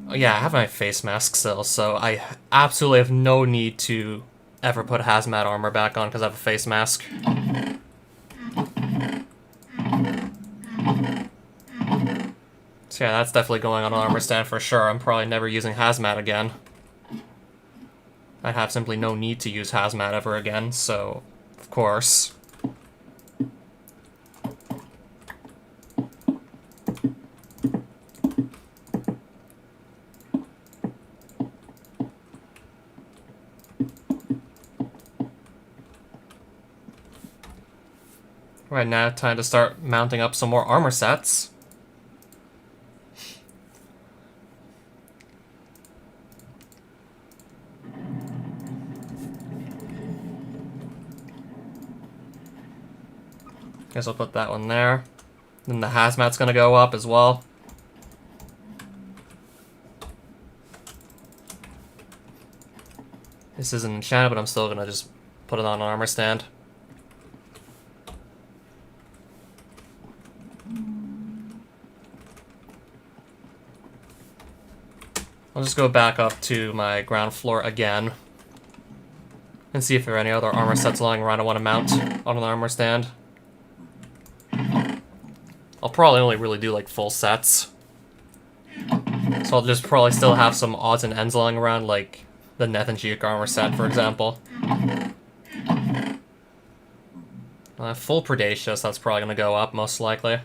Oh, yeah, I have my face mask still, so I absolutely have no need to ever put hazmat armor back on because I have a face mask. So yeah, that's definitely going on an armor stand for sure. I'm probably never using hazmat again. I have simply no need to use hazmat ever again, so of course. Right now, time to start mounting up some more armor sets. Guess I'll put that one there. Then the hazmat's gonna go up as well. This isn't enchanted, but I'm still gonna just put it on an armor stand. I'll just go back up to my ground floor again and see if there are any other armor sets lying around I want to mount on an armor stand. I'll probably only really do like full sets. So I'll just probably still have some odds and ends lying around, like the Nethangic armor set, for example. Full Predacious, that's probably going to go up, most likely.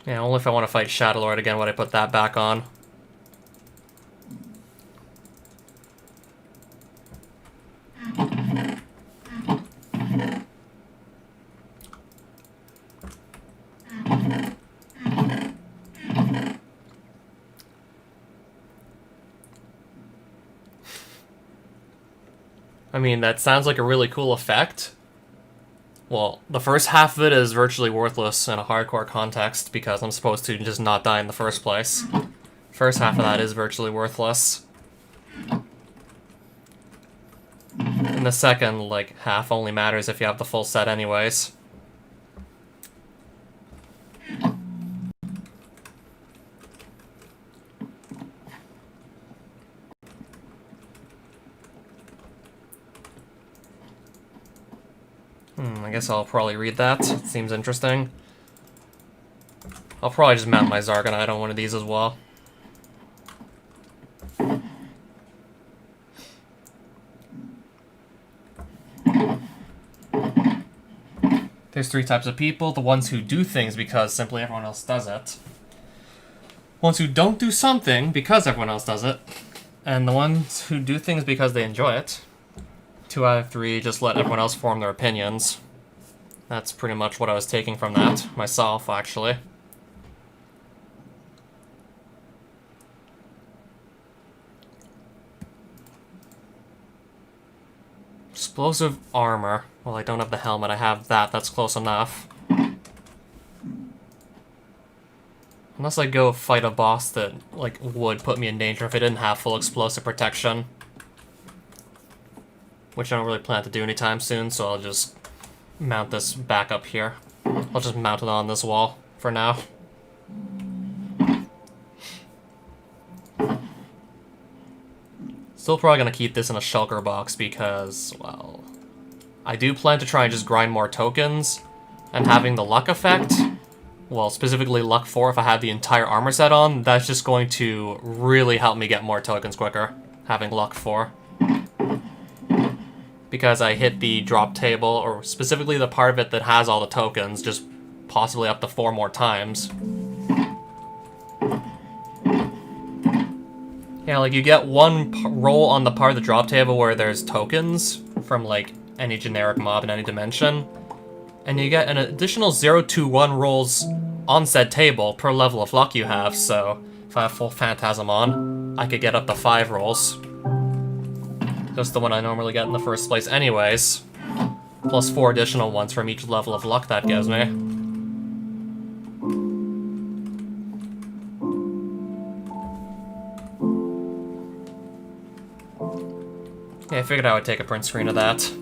Yeah, only if I want to fight Shadowlord again would I put that back on. I mean, that sounds like a really cool effect. Well, the first half of it is virtually worthless in a hardcore context because I'm supposed to just not die in the first place. First half of that is virtually worthless. And the second, like, half only matters if you have the full set anyways. I guess I'll probably read that. It seems interesting. I'll probably just mount my Zargonite on one of these as well. There's three types of people. The ones who do things because simply everyone else does it. Ones who don't do something because everyone else does it. And the ones who do things because they enjoy it. 2 out of 3 just let everyone else form their opinions. That's pretty much what I was taking from that, myself, actually. Explosive armor. Well, I don't have the helmet, I have that, that's close enough. Unless I go fight a boss that, like, would put me in danger if I didn't have full explosive protection. Which I don't really plan to do anytime soon, so I'll just mount this back up here. I'll just mount it on this wall for now. Still probably gonna keep this in a shulker box because, well, I do plan to try and just grind more tokens, and having the luck effect, well, specifically luck 4 if I have the entire armor set on, that's just going to really help me get more tokens quicker, having luck 4. Because I hit the drop table, or specifically the part of it that has all the tokens, just possibly up to 4 more times. Yeah, like you get one roll on the part of the drop table where there's tokens from like any generic mob in any dimension, and you get an additional 0 to 1 rolls on said table per level of luck you have, so if I have full Phantasm on, I could get up to 5 rolls. Just the one I normally get in the first place anyways. Plus 4 additional ones from each level of luck that gives me. Yeah, I figured I would take a print screen of that.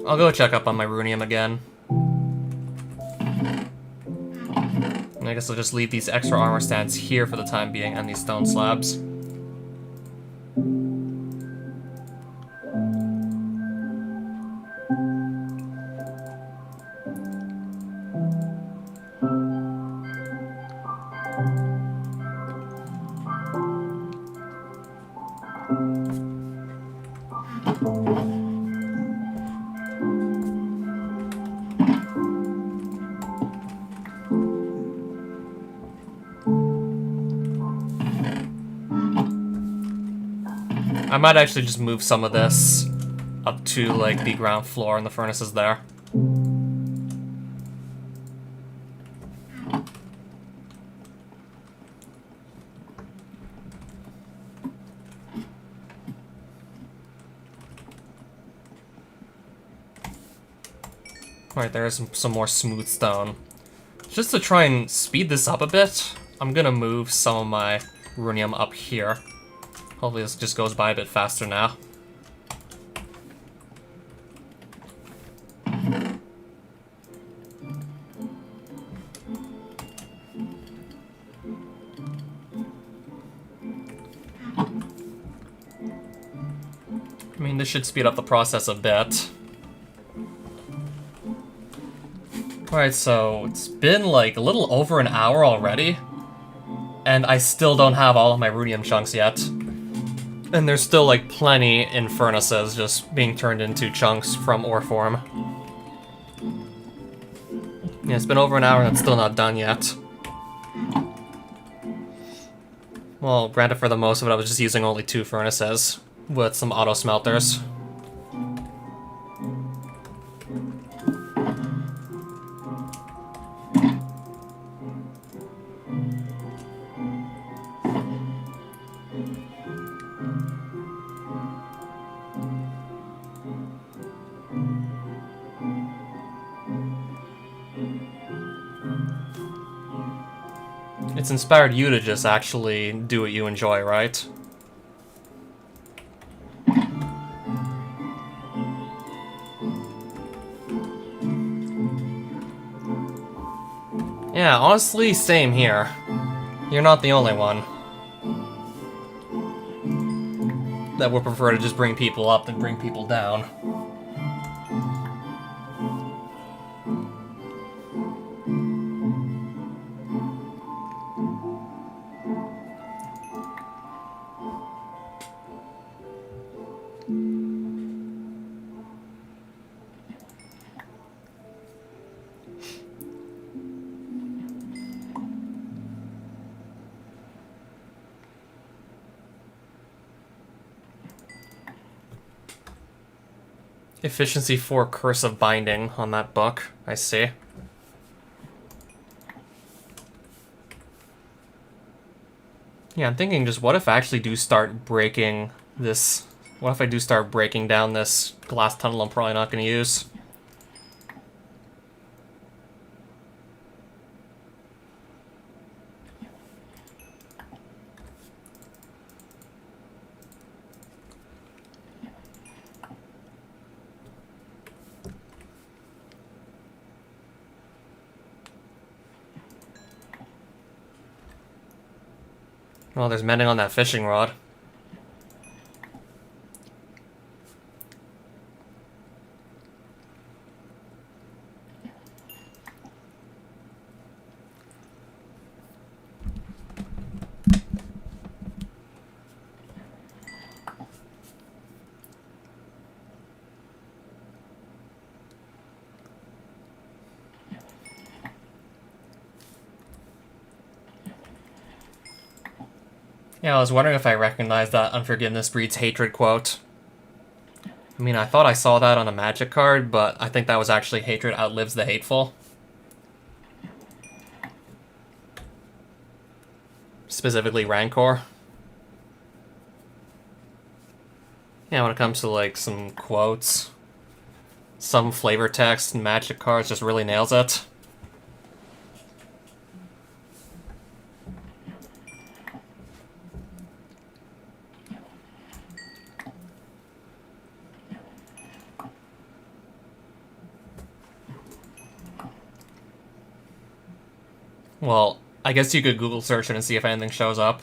I'll go check up on my Runium again. And I guess I'll just leave these extra armor stands here for the time being, and these stone slabs. I might actually just move some of this up to, like, the ground floor and the furnaces there. Alright, there's some more smooth stone. Just to try and speed this up a bit, I'm gonna move some of my runium up here. Hopefully this just goes by a bit faster now. I mean, this should speed up the process a bit. Alright, so it's been like a little over an hour already, and I still don't have all of my runium chunks yet. And there's still like plenty in furnaces just being turned into chunks from ore form. Yeah, it's been over an hour and it's still not done yet. Well, granted for the most of it I was just using only 2 furnaces with some auto smelters. It's inspired you to just actually do what you enjoy, right? Yeah, honestly, same here. You're not the only one that would prefer to just bring people up than bring people down. Efficiency 4 Curse of Binding on that book, I see. Yeah, I'm thinking just what if I actually do start breaking this... What if I do start breaking down this glass tunnel I'm probably not going to use? Well, there's mending on that fishing rod. Yeah, I was wondering if I recognized that Unforgiveness Breeds Hatred quote. I mean, I thought I saw that on a magic card, but I think that was actually Hatred Outlives the Hateful. Specifically Rancor. Yeah, when it comes to, like, some quotes, some flavor text and magic cards just really nails it. Well, I guess you could Google search it and see if anything shows up.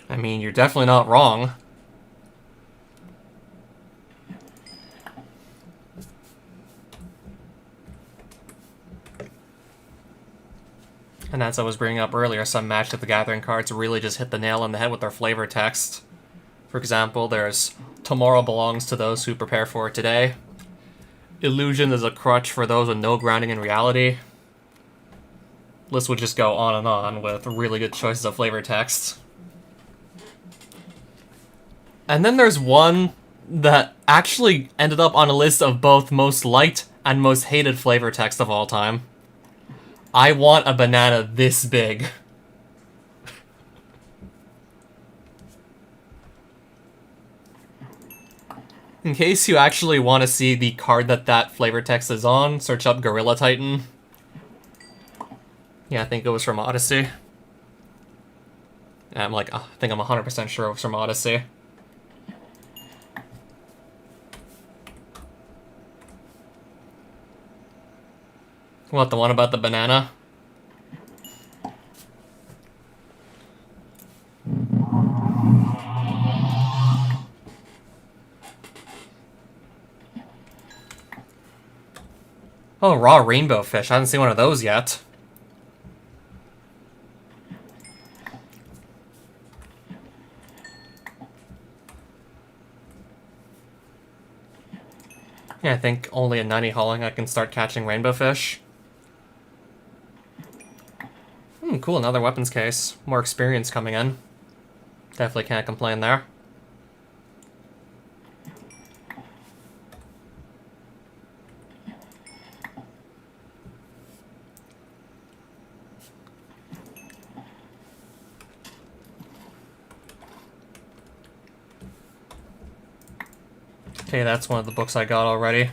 I mean, you're definitely not wrong. And as I was bringing up earlier, some Magic the Gathering cards really just hit the nail on the head with their flavor text. For example, there's Tomorrow belongs to those who prepare for it today. Illusion is a crutch for those with no grounding in reality. List would just go on and on with really good choices of flavor text. And then there's one that actually ended up on a list of both most liked and most hated flavor text of all time. I want a banana this big. In case you actually want to see the card that flavor text is on, search up Gorilla Titan. Yeah, I think it was from Odyssey. I think I'm 100% sure it was from Odyssey. What, the one about the banana? Oh, raw rainbow fish. I haven't seen one of those yet. Yeah, I think only in 90 hauling I can start catching rainbow fish. Cool, another weapons case. More experience coming in. Definitely can't complain there. Okay, that's one of the books I got already.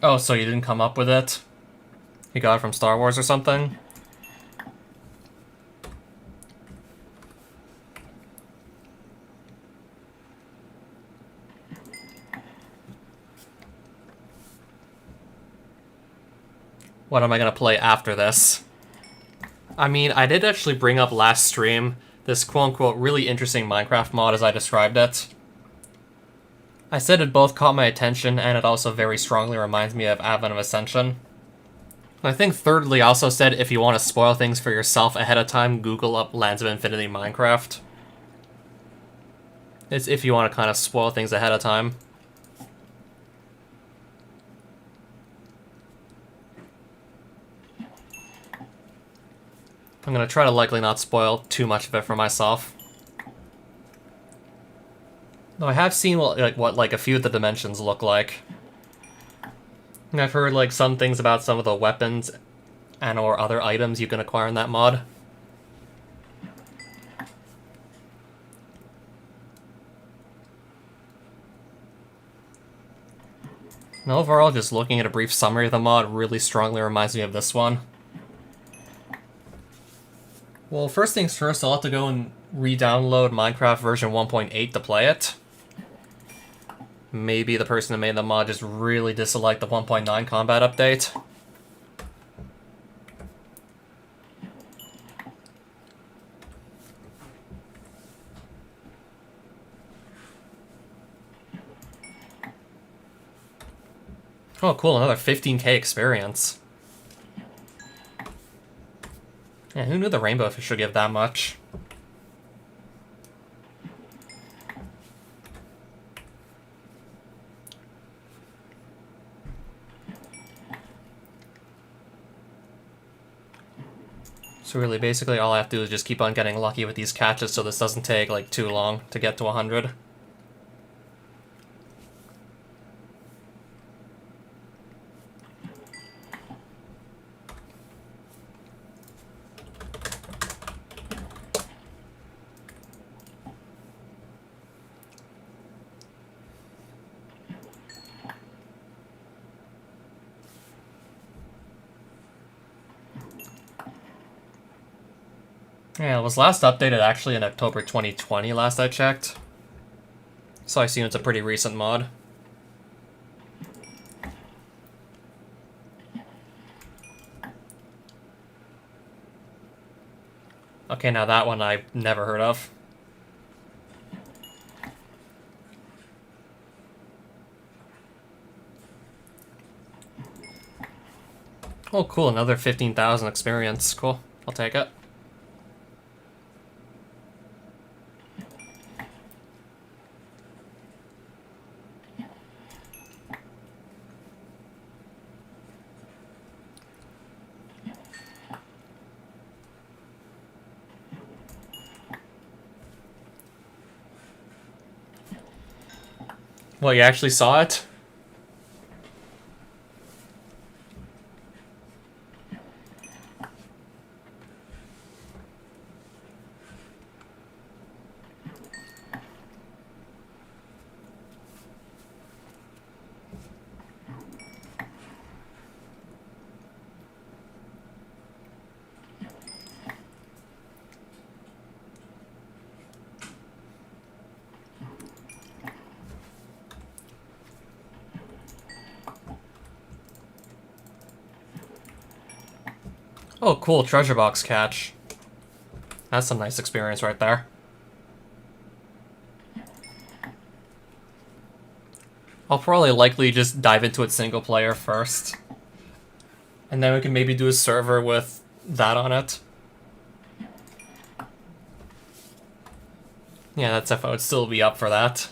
Oh, so you didn't come up with it? You got it from Star Wars or something? What am I gonna play after this? I mean, I did actually bring up last stream this quote-unquote really interesting Minecraft mod as I described it. I said it both caught my attention and it also very strongly reminds me of Advent of Ascension. I think thirdly, I also said if you want to spoil things for yourself ahead of time, Google up Lands of Infinity Minecraft. It's if you want to kind of spoil things ahead of time. I'm going to try to likely not spoil too much of it for myself. Though I have seen what a few of the dimensions look like. And I've heard like some things about some of the weapons and or other items you can acquire in that mod. And overall, just looking at a brief summary of the mod really strongly reminds me of this one. Well, first things first, I'll have to go and re-download Minecraft version 1.8 to play it. Maybe the person who made the mod just really disliked the 1.9 combat update. Oh, cool, another 15k experience. Yeah, who knew the rainbow fish would give that much? So really, basically all I have to do is just keep on getting lucky with these catches so this doesn't take, like, too long to get to 100. Yeah, it was last updated actually in October 2020, last I checked. So I assume it's a pretty recent mod. Okay, now that one I've never heard of. Oh, cool, another 15,000 experience. Cool, I'll take it. Well, you actually saw it? Oh, cool, treasure box catch. That's some nice experience right there. I'll probably likely just dive into it single player first. And then we can maybe do a server with that on it. Yeah, that's if I would still be up for that.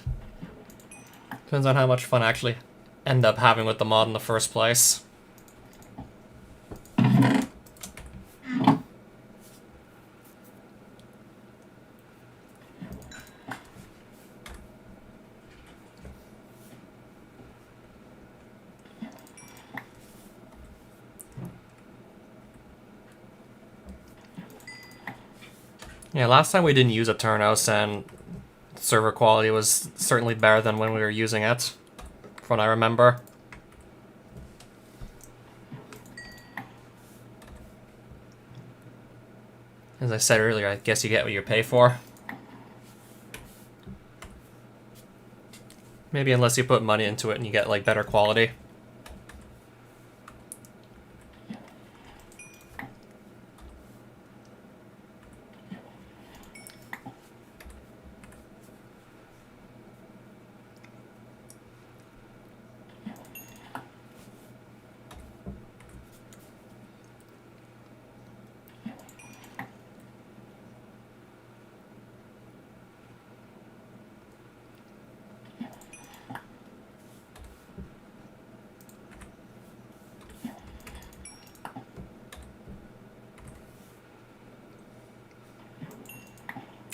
Depends on how much fun I actually end up having with the mod in the first place. Yeah, last time we didn't use Eternos, and server quality was certainly better than when we were using it, from what I remember. As I said earlier, I guess you get what you pay for. Maybe unless you put money into it and you get, like, better quality.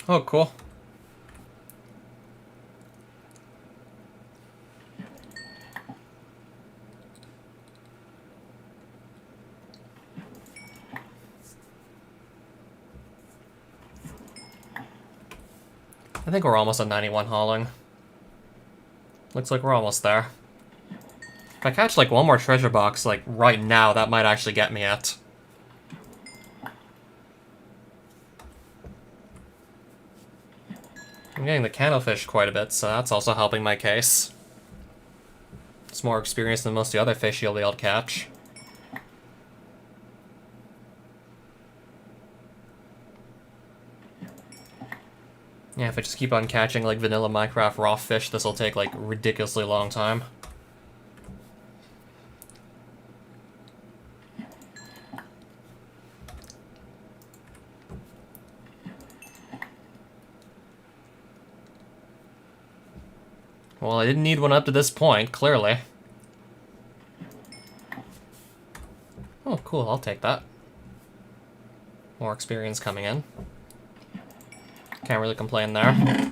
Oh, cool. I think we're almost at 91 hauling. Looks like we're almost there. If I catch, like, one more treasure box, like, right now, that might actually get me it. I'm getting the candlefish quite a bit, so that's also helping my case. It's more experience than most of the other fish you'll be able to catch. Yeah, if I just keep on catching, like, vanilla Minecraft raw fish, this will take, like, ridiculously long time. Well, I didn't need one up to this point, clearly. Oh, cool, I'll take that. More experience coming in. Can't really complain there.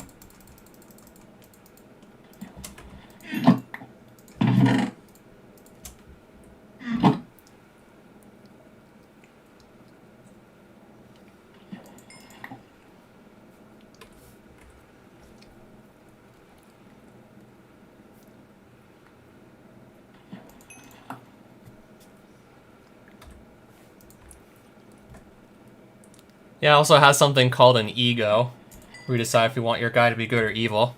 Yeah, it also has something called an ego, where you decide if you want your guy to be good or evil.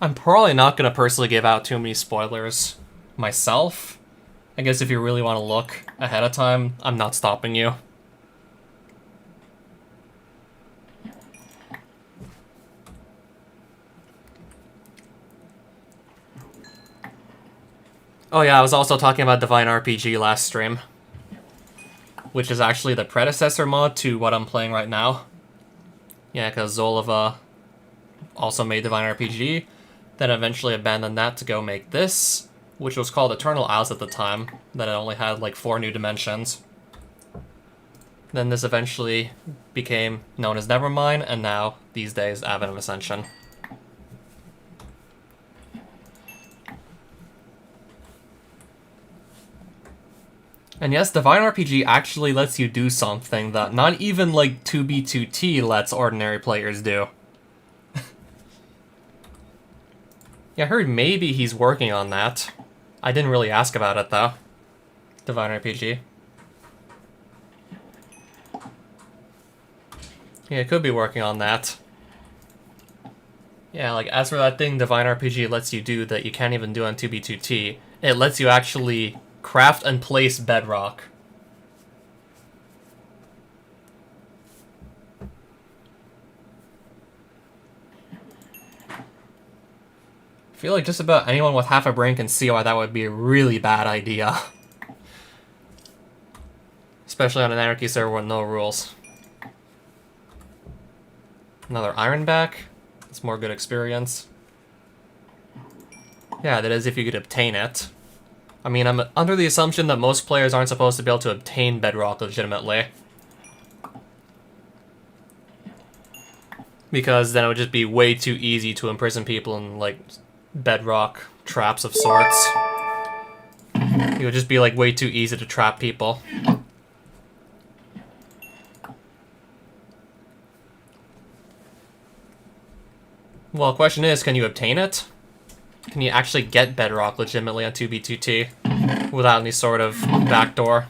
I'm probably not going to personally give out too many spoilers myself. I guess if you really want to look ahead of time, I'm not stopping you. Oh yeah, I was also talking about Divine RPG last stream, which is actually the predecessor mod to what I'm playing right now. Yeah, because Zolova also made Divine RPG, then eventually abandoned that to go make this, which was called Eternal Isles at the time, that it only had like 4 new dimensions. Then this eventually became known as Nevermind, and now, these days, Advent of Ascension. And yes, Divine RPG actually lets you do something that not even like 2B2T lets ordinary players do. Yeah, I heard maybe he's working on that. I didn't really ask about it though. Divine RPG. Yeah, it could be working on that. Yeah, like as for that thing Divine RPG lets you do that you can't even do on 2B2T, it lets you actually craft and place bedrock. I feel like just about anyone with half a brain can see why that would be a really bad idea. Especially on an anarchy server with no rules. Another Ironback. It's more good experience. Yeah, that is if you could obtain it. I mean, I'm under the assumption that most players aren't supposed to be able to obtain bedrock legitimately. Because then it would just be way too easy to imprison people in, like, bedrock traps of sorts. It would just be, like, way too easy to trap people. Well, the question is, can you obtain it? Can you actually get bedrock legitimately on 2B2T without any sort of backdoor?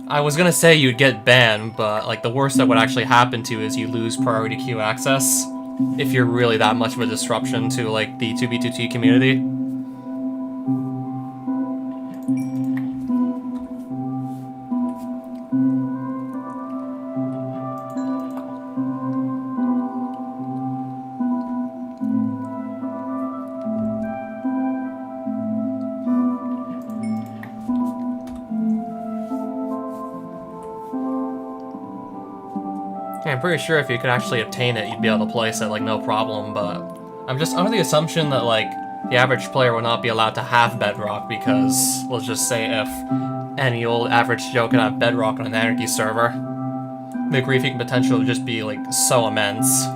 I was gonna say you'd get banned, but like the worst that would actually happen to you is you lose priority queue access if you're really that much of a disruption to like the 2B2T community. I'm pretty sure if you could actually obtain it, you'd be able to place it, like, no problem, but I'm just under the assumption that, like, the average player will not be allowed to have bedrock because, let's just say if any old average Joe can have bedrock on an anarchy server, the griefing potential would just be, like, so immense.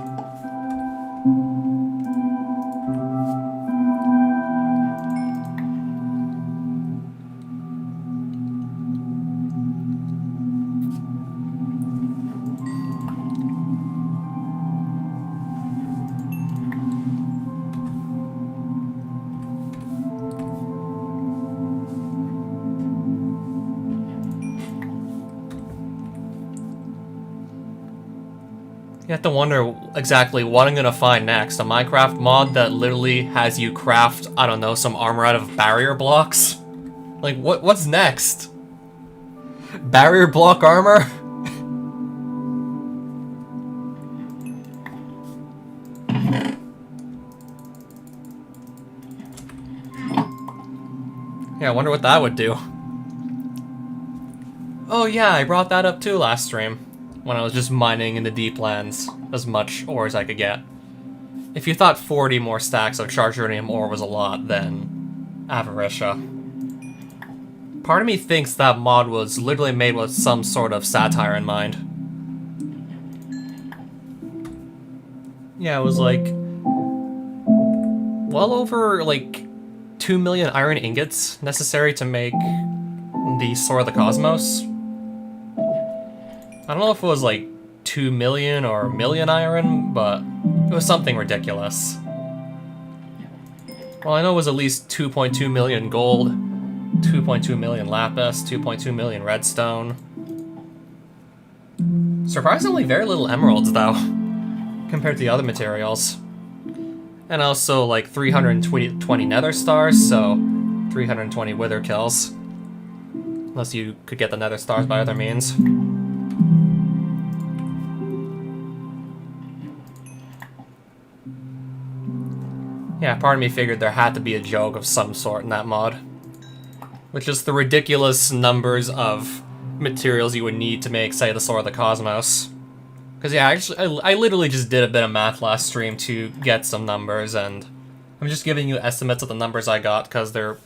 You have to wonder exactly what I'm gonna find next. A Minecraft mod that literally has you craft, I don't know, some armor out of barrier blocks? Like, what's next? Barrier block armor? Yeah, I wonder what that would do. Oh yeah, I brought that up too last stream, when I was just mining in the deep lands as much ore as I could get. If you thought 40 more stacks of charged uranium ore was a lot, then Avaricia. Part of me thinks that mod was literally made with some sort of satire in mind. Yeah, it was like, well over, like, 2 million iron ingots necessary to make the Sword of the Cosmos. I don't know if it was, like, 2 million or a million iron, but it was something ridiculous. Well, I know it was at least 2.2 million gold, 2.2 million lapis, 2.2 million redstone. Surprisingly very little emeralds, though, compared to the other materials. And also, like, 320 nether stars, so 320 wither kills. Unless you could get the nether stars by other means. Yeah, part of me figured there had to be a joke of some sort in that mod. Which is the ridiculous numbers of materials you would need to make, say, the Sword of the Cosmos. Because, yeah, actually, I literally just did a bit of math last stream to get some numbers, and I'm just giving you estimates of the numbers I got, because they're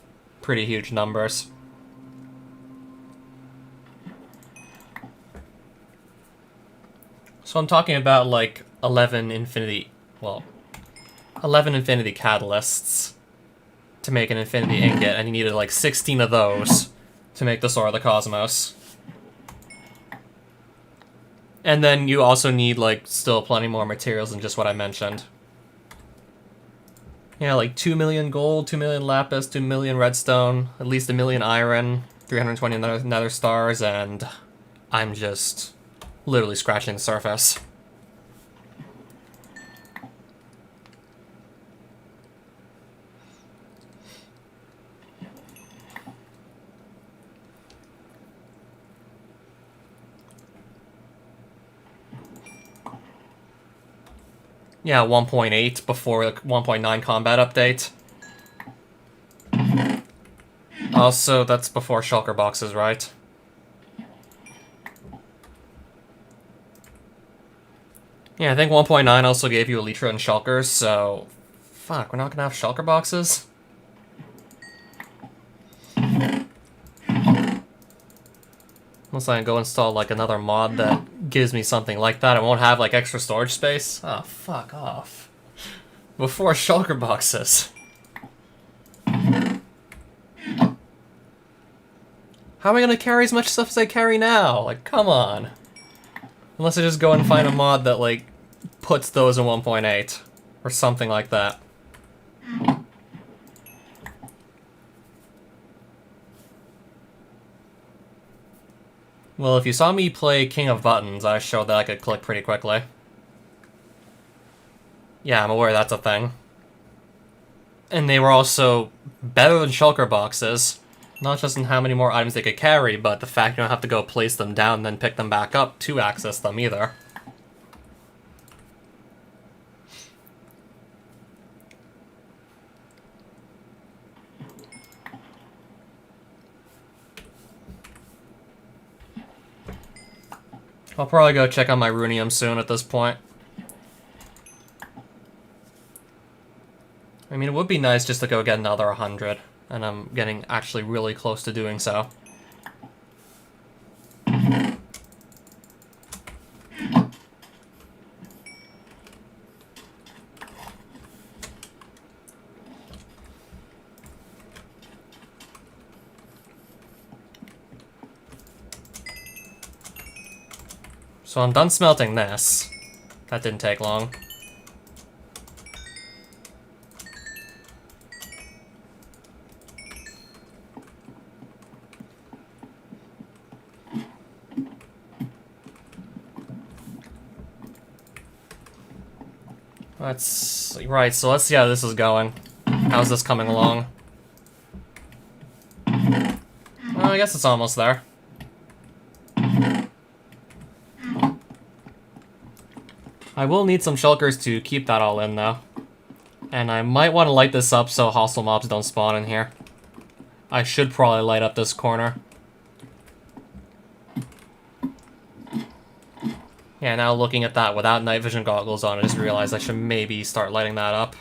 pretty huge numbers. So I'm talking about, like, 11 infinity catalysts to make an infinity ingot, and you needed, like, 16 of those to make the Sword of the Cosmos. And then you also need, like, still plenty more materials than just what I mentioned. Yeah, like 2 million gold, 2 million lapis, 2 million redstone, at least 1 million iron, 320 nether stars, and I'm just literally scratching the surface. Yeah, 1.8 before the 1.9 combat update. Also, that's before shulker boxes, right? Yeah, I think 1.9 also gave you Elytra and shulkers, so... Fuck, we're not gonna have shulker boxes? Unless I can go install, like, another mod that gives me something like that. I won't have, like, extra storage space. Oh, fuck off. Before shulker boxes. How am I gonna carry as much stuff as I carry now? Like, come on. Unless I just go and find a mod that, like, puts those in 1.8. Or something like that. Well, if you saw me play King of Buttons, I showed that I could click pretty quickly. Yeah, I'm aware that's a thing. And they were also better than shulker boxes. Not just in how many more items they could carry, but the fact you don't have to go place them down and then pick them back up to access them either. I'll probably go check on my runium soon at this point. I mean, it would be nice just to go get another 100, and I'm getting actually really close to doing so. So I'm done smelting this. That didn't take long. That's right, so let's see how this is going. How's this coming along? Well, I guess it's almost there. I will need some shulkers to keep that all in, though. And I might want to light this up so hostile mobs don't spawn in here. I should probably light up this corner. Yeah, now looking at that without night vision goggles on, I just realized I should maybe start lighting that up.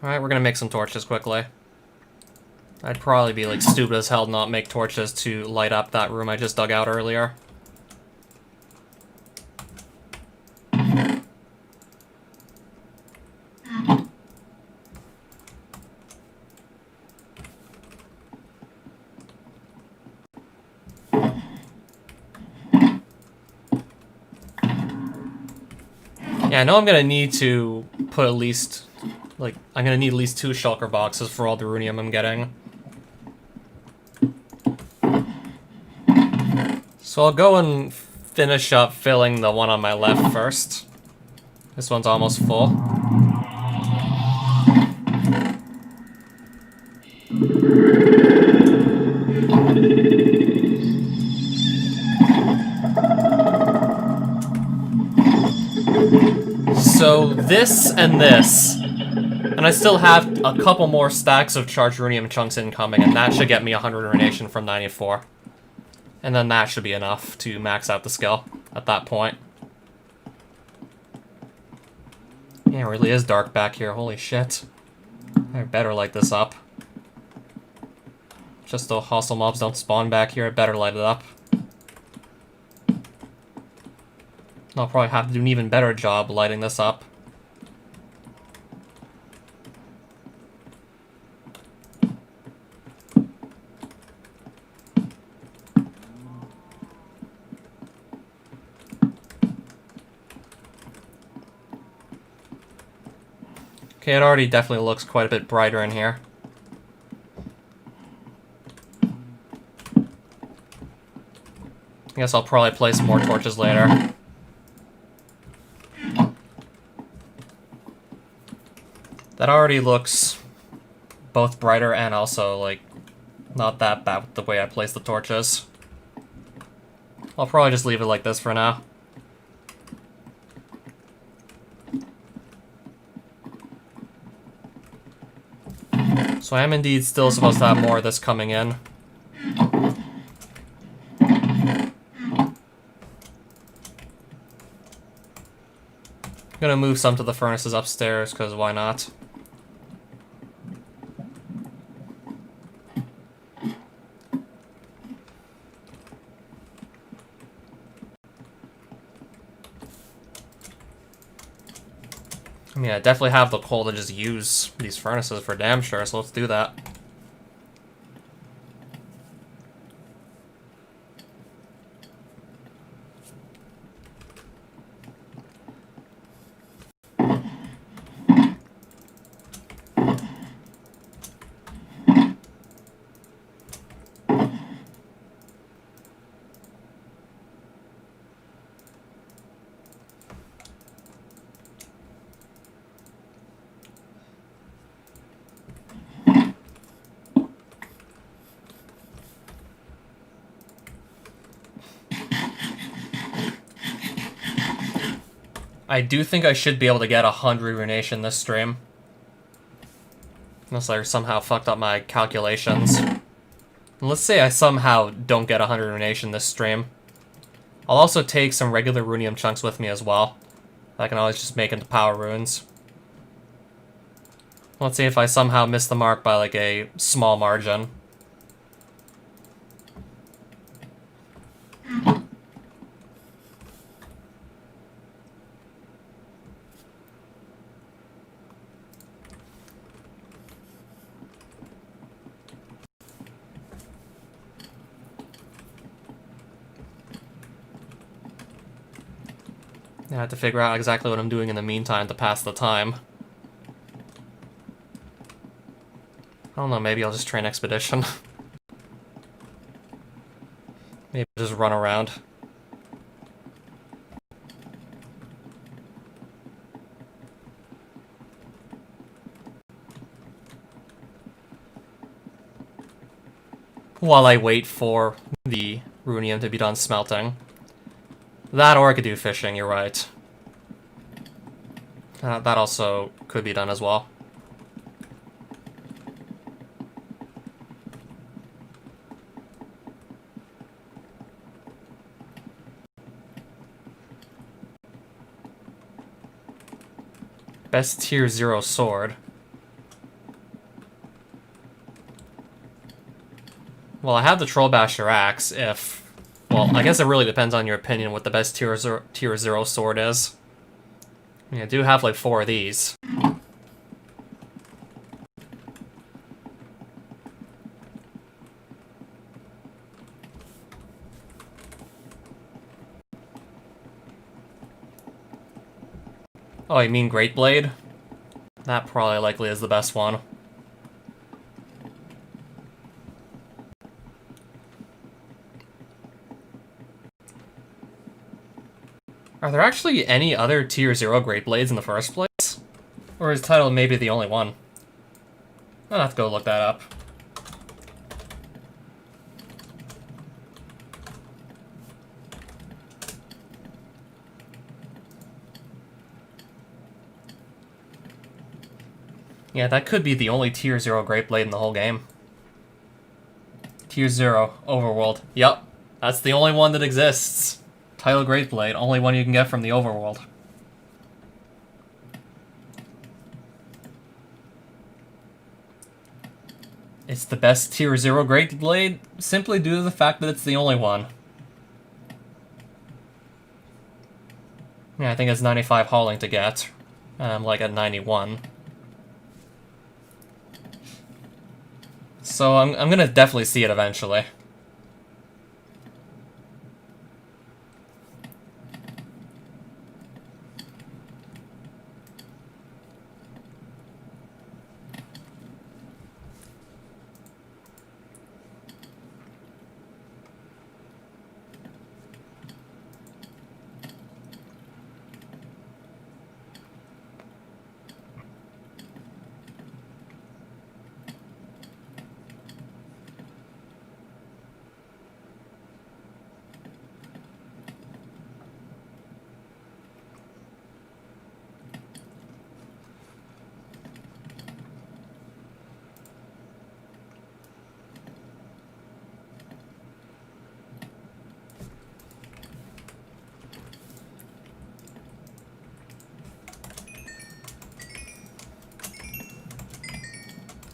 Alright, we're gonna make some torches quickly. I'd probably be like stupid as hell not make torches to light up that room I just dug out earlier. Yeah, I know I'm gonna need to put at least, like, I'm gonna need at least 2 shulker boxes for all the runium I'm getting. So I'll go and finish up filling the one on my left first. This one's almost full. So this and this. And I still have a couple more stacks of charged runium chunks incoming, and that should get me 100 ruination from 94. And then that should be enough to max out the skill at that point. Yeah, it really is dark back here, holy shit. I better light this up. Just so hostile mobs don't spawn back here, I better light it up. I'll probably have to do an even better job lighting this up. Okay, it already definitely looks quite a bit brighter in here. I guess I'll probably place some more torches later. That already looks both brighter and also, like, not that bad with the way I place the torches. I'll probably just leave it like this for now. So I am indeed still supposed to have more of this coming in. I'm gonna move some to the furnaces upstairs, because why not? I mean, I definitely have the coal to just use these furnaces for damn sure, so let's do that. I do think I should be able to get 100 ruination this stream. Unless I somehow fucked up my calculations. And let's say I somehow don't get 100 ruination this stream. I'll also take some regular runium chunks with me as well. I can always just make into power runes. Let's see if I somehow miss the mark by like a small margin. I have to figure out exactly what I'm doing in the meantime to pass the time. I don't know, maybe I'll just train Expedition. Maybe just run around. While I wait for the runium to be done smelting. That, or I could do fishing, you're right. That also could be done as well. Best tier 0 sword. Well, I have the Trollbasher Axe if... Well, I guess it really depends on your opinion what the best tier 0 sword is. I mean, I do have like 4 of these. Oh, you mean Great Blade? That probably likely is the best one. Are there actually any other tier 0 Great Blades in the first place? Or is Title maybe the only one? I'll have to go look that up. Yeah, that could be the only tier 0 Great Blade in the whole game. Tier 0, Overworld. Yep, that's the only one that exists. Title Great Blade, only one you can get from the Overworld. It's the best tier 0 Great Blade simply due to the fact that it's the only one. Yeah, I think it's 95 hauling to get. And I'm like at 91. So I'm gonna definitely see it eventually.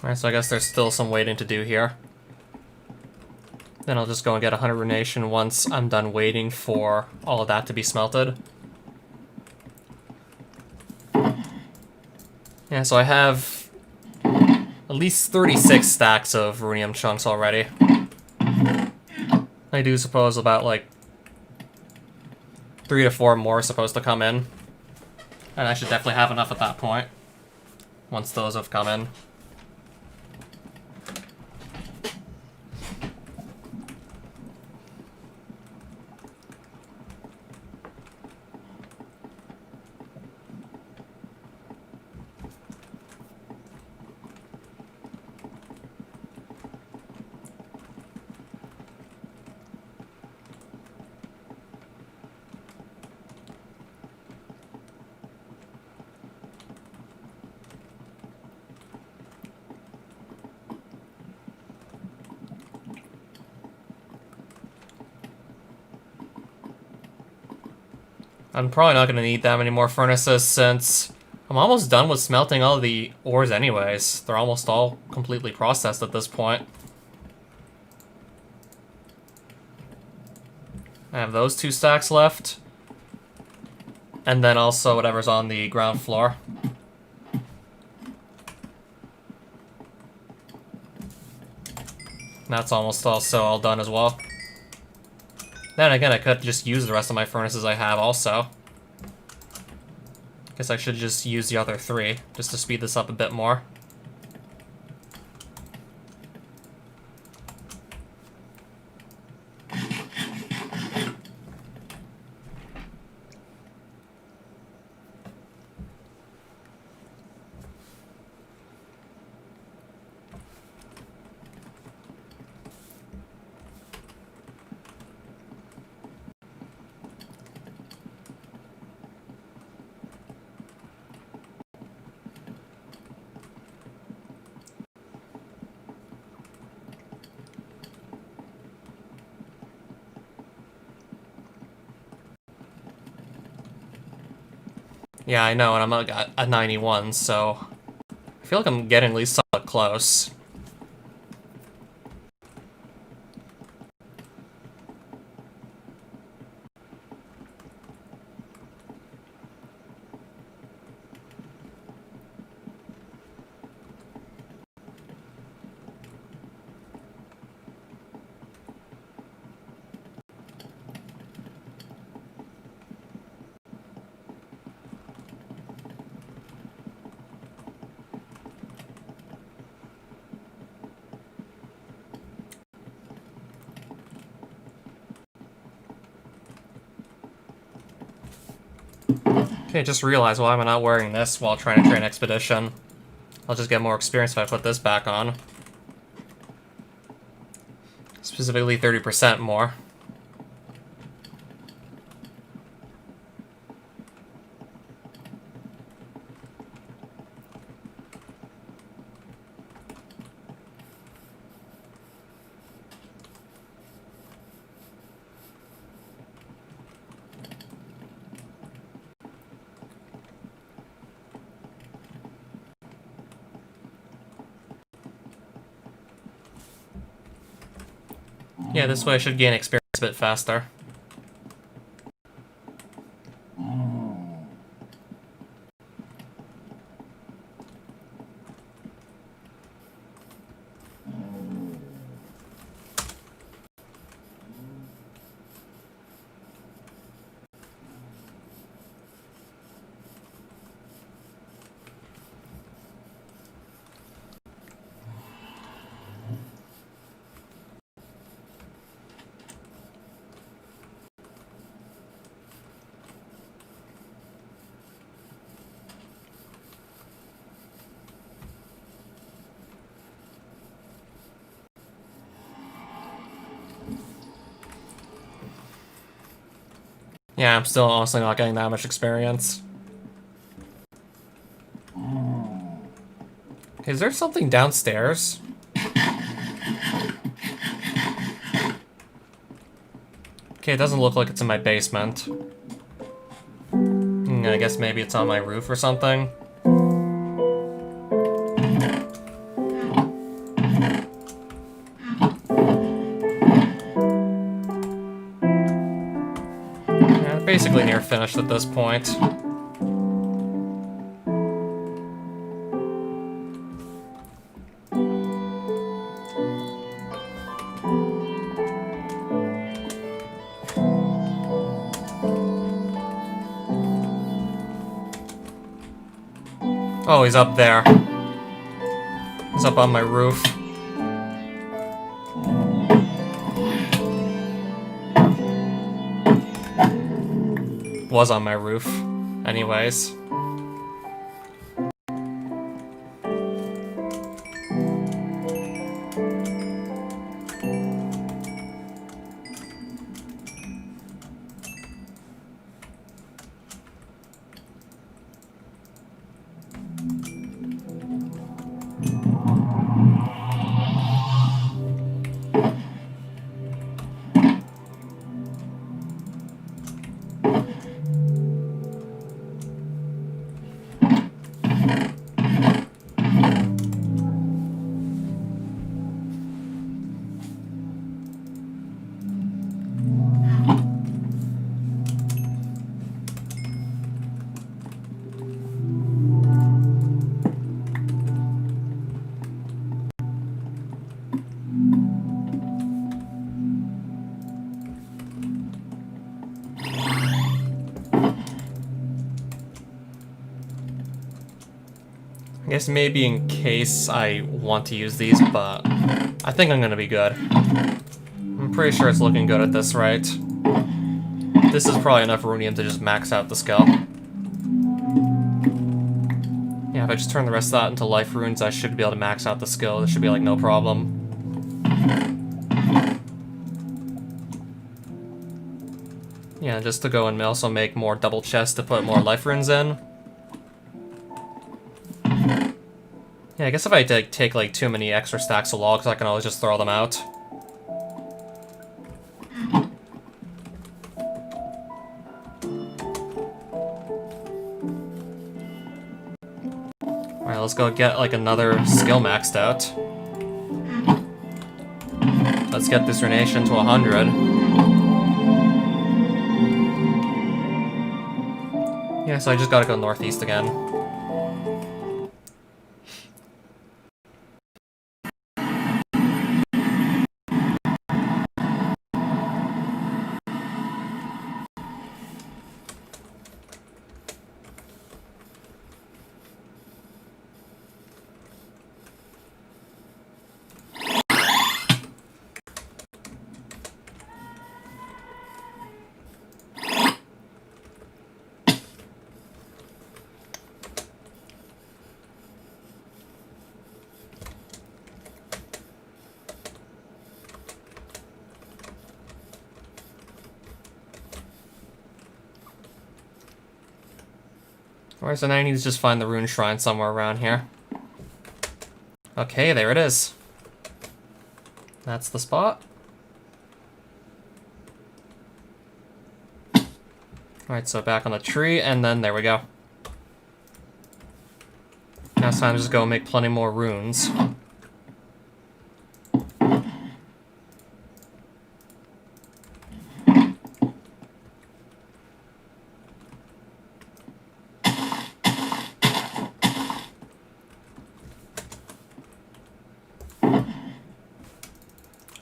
Alright, so I guess there's still some waiting to do here. Then I'll just go and get 100 Runation once I'm done waiting for all of that to be smelted. Yeah, so I have at least 36 stacks of Runium chunks already. I do suppose about like 3 to 4 more are supposed to come in. And I should definitely have enough at that point, once those have come in. I'm probably not going to need that many more furnaces since I'm almost done with smelting all the ores anyways. They're almost all completely processed at this point. I have those 2 stacks left. And then also whatever's on the ground floor. That's almost also all done as well. Then again, I could just use the rest of my furnaces I have also. Guess I should just use the other 3, just to speed this up a bit more. Yeah, I know, and I'm at a 91, so I feel like I'm getting at least somewhat close. Okay, just realized why am I not wearing this while trying to train Expedition. I'll just get more experience if I put this back on. Specifically 30% more. Yeah, this way I should gain experience a bit faster. Yeah, I'm still honestly not getting that much experience. Is there something downstairs? Okay, it doesn't look like it's in my basement. I guess maybe it's on my roof or something. Yeah, basically near finished at this point. Oh, he's up there. He's up on my roof. Was on my roof. Anyways. I guess maybe in case I want to use these, but I think I'm gonna be good. I'm pretty sure it's looking good at this rate. This is probably enough runium to just max out the skill. Yeah, if I just turn the rest of that into life runes, I should be able to max out the skill. This should be like no problem. Yeah, just to go and also make more double chests to put more life runes in. Yeah, I guess if I take like too many extra stacks of logs, I can always just throw them out. Alright, let's go get like another skill maxed out. Let's get this Runation to 100. Yeah, so I just gotta go northeast again. Alright, so now I need to just find the Rune Shrine somewhere around here. Okay, there it is. That's the spot. Alright, so back on the tree, and then there we go. Now it's time to just go make plenty more runes.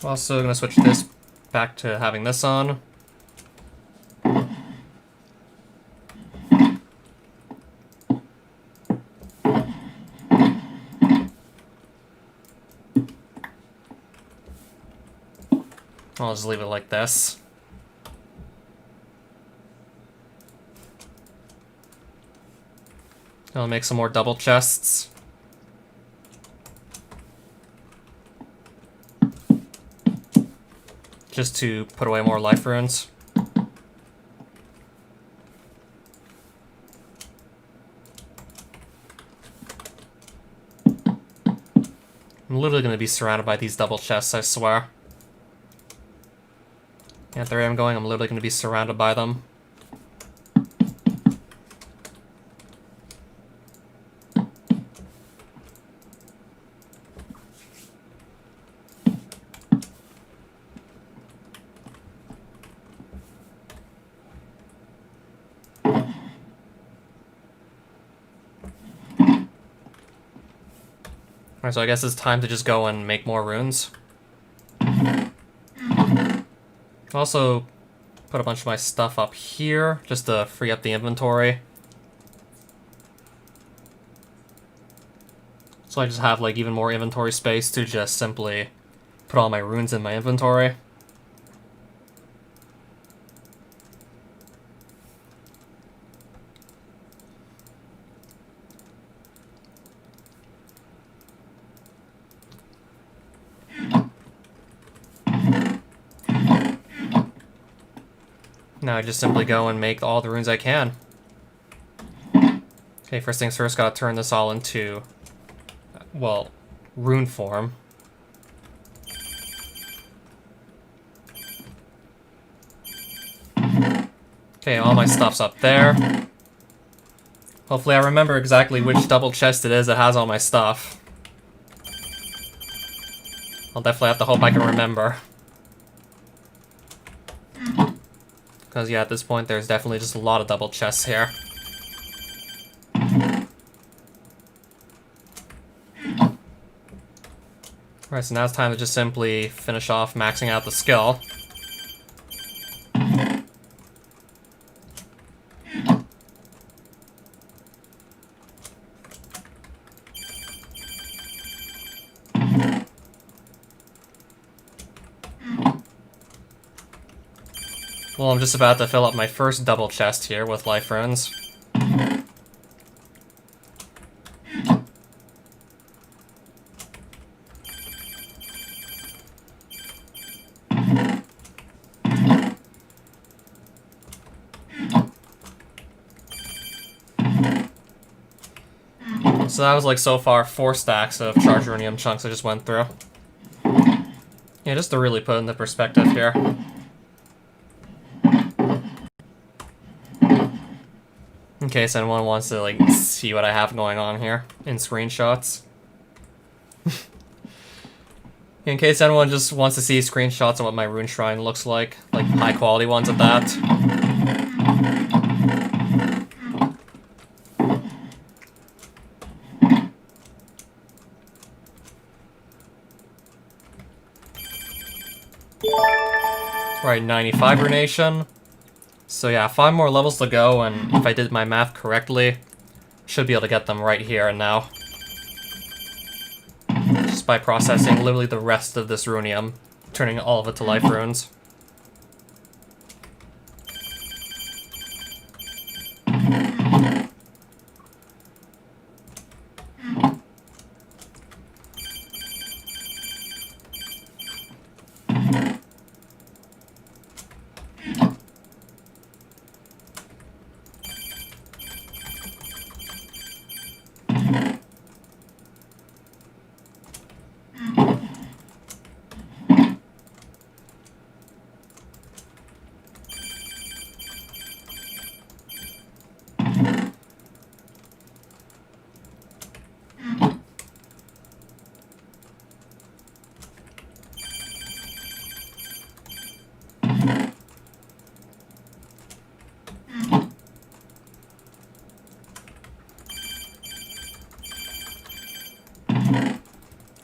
Also gonna switch this back to having this on. I'll just leave it like this. I'll make some more double chests. Just to put away more life runes. I'm literally going to be surrounded by these double chests, I swear. Yeah, there I am going, I'm literally going to be surrounded by them. Alright, so I guess it's time to just go and make more runes. Also, put a bunch of my stuff up here, just to free up the inventory. So I just have, like, even more inventory space to just simply put all my runes in my inventory. Now I just simply go and make all the runes I can. Okay, first things first, gotta turn this all into, well, rune form. Okay, all my stuff's up there. Hopefully I remember exactly which double chest it is that has all my stuff. I'll definitely have to hope I can remember. Because, yeah, at this point, there's definitely just a lot of double chests here. Alright, so now it's time to just simply finish off maxing out the skill. Well, I'm just about to fill up my first double chest here with life runes. So that was like so far 4 stacks of charged runium chunks I just went through. Yeah, just to really put into perspective here. In case anyone wants to, like, see what I have going on here in screenshots. In case anyone just wants to see screenshots of what my Rune Shrine looks like high quality ones at that. Right, 95 runation. So yeah, 5 more levels to go, and if I did my math correctly, should be able to get them right here and now. Just by processing literally the rest of this runium, turning all of it to life runes.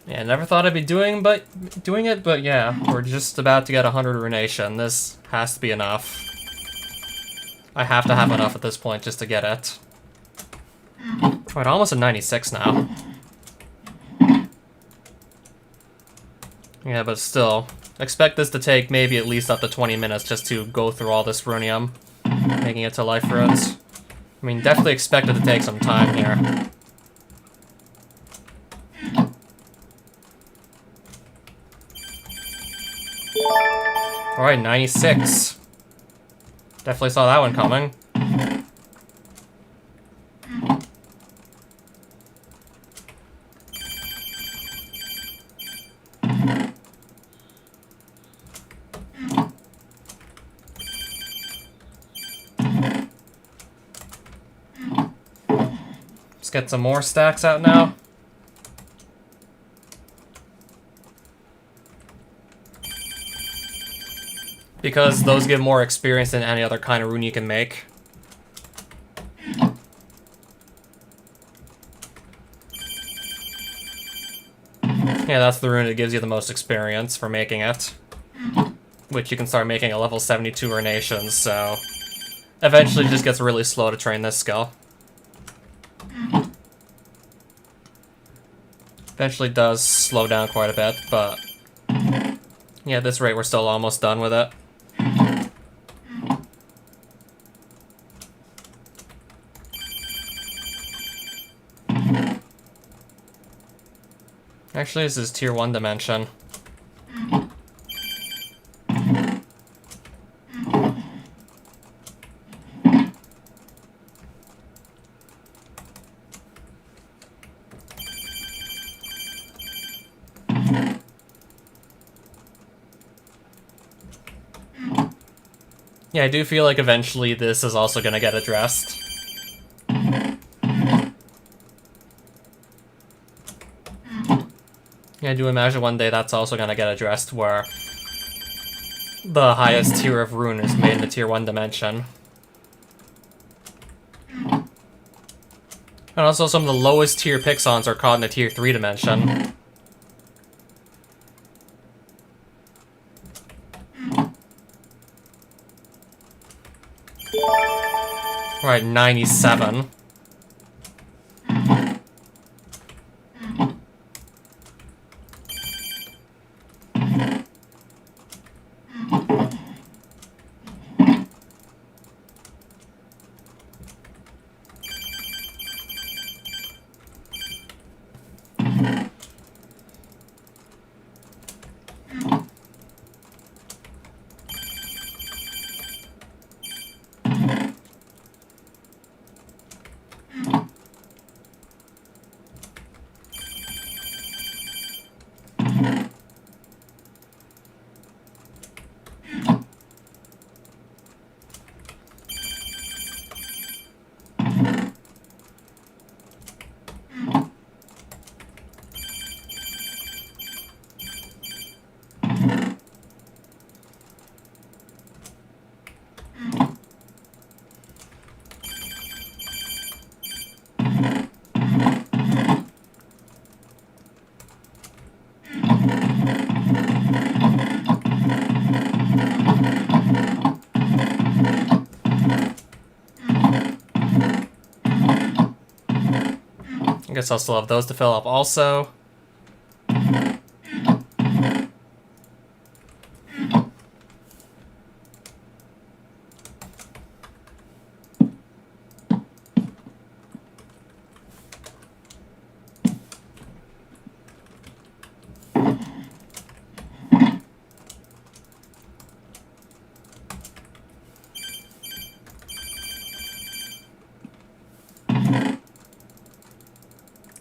Yeah, never thought I'd be doing it, but yeah, we're just about to get 100 runation. This has to be enough. I have to have enough at this point just to get it. Alright, almost at 96 now. Yeah, but still, expect this to take maybe at least up to 20 minutes just to go through all this runium, making it to life runes. I mean, definitely expect it to take some time here. Alright, 96. Definitely saw that one coming. Let's get some more stacks out now. Because those give more experience than any other kind of rune you can make. Yeah, that's the rune that gives you the most experience for making it. Which you can start making at level 72 runations, so... eventually it just gets really slow to train this skill. Eventually does slow down quite a bit, but... yeah, at this rate we're still almost done with it. Actually, this is tier 1 dimension. Yeah, I do feel like eventually this is also gonna get addressed. Yeah, I do imagine one day that's also gonna get addressed, where the highest tier of rune is made in the tier 1 dimension. And also some of the lowest tier Pixons are caught in the tier 3 dimension. Right, 97. I guess I'll still have those to fill up also.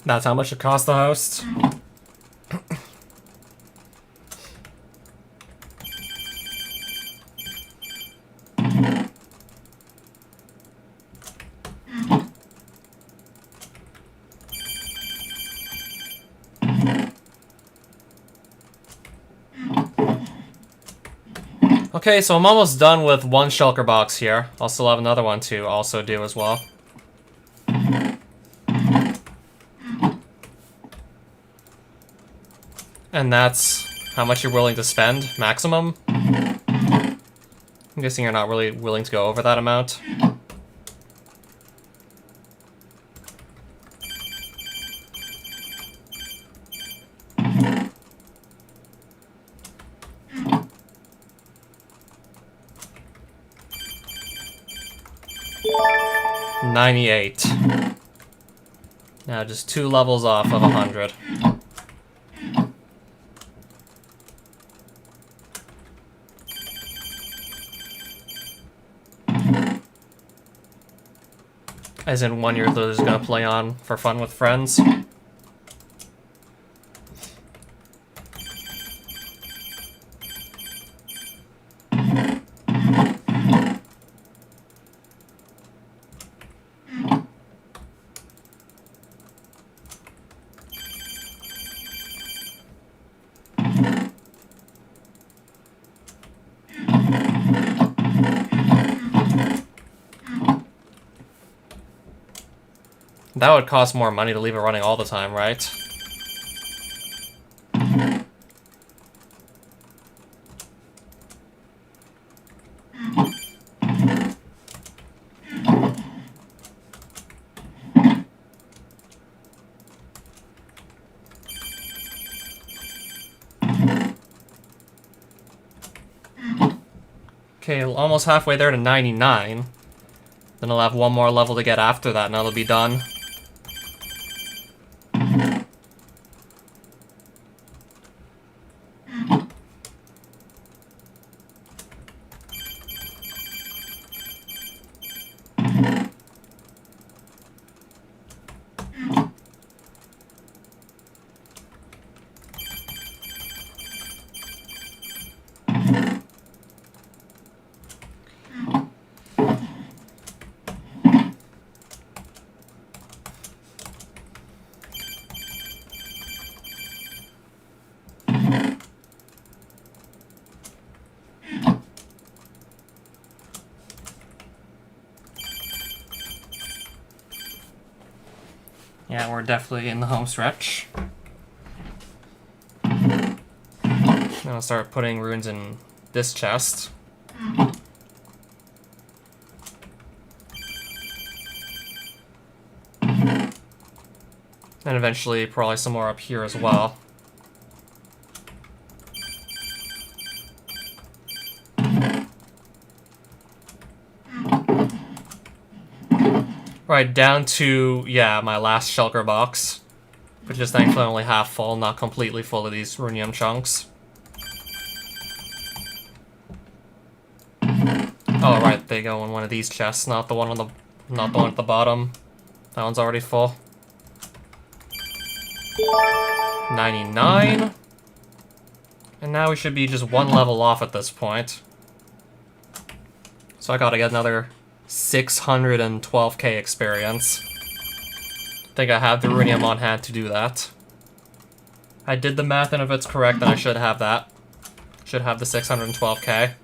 That's how much it costs the host. Okay, so I'm almost done with one shulker box here. I'll still have another one to also do as well. And that's how much you're willing to spend, maximum. I'm guessing you're not really willing to go over that amount. $98. Now just 2 levels off of 100. As in one you're just gonna play on for fun with friends. That would cost more money to leave it running all the time, right? Okay, almost halfway there to 99. Then I'll have one more level to get after that, and that'll be done. Yeah, we're definitely in the home stretch. Now I'll start putting runes in this chest. And eventually probably some more up here as well. Right, down to, yeah, my last shulker box. Which is thankfully only half full, not completely full of these runium chunks. Oh, right, they go in one of these chests, not the one at the bottom. That one's already full. 99. And now we should be just one level off at this point. So I gotta get another 612k experience. I think I have the runium on hand to do that. I did the math, and if it's correct, then I should have that. Should have the 612k.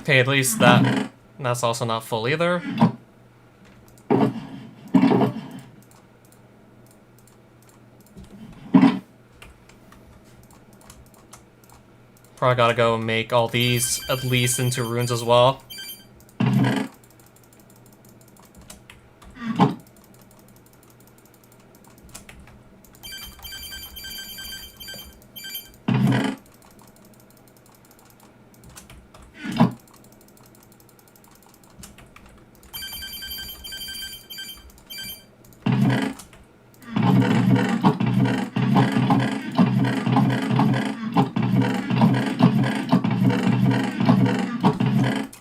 Okay, at least that's also not full either. Probably gotta go and make all these at least into runes as well.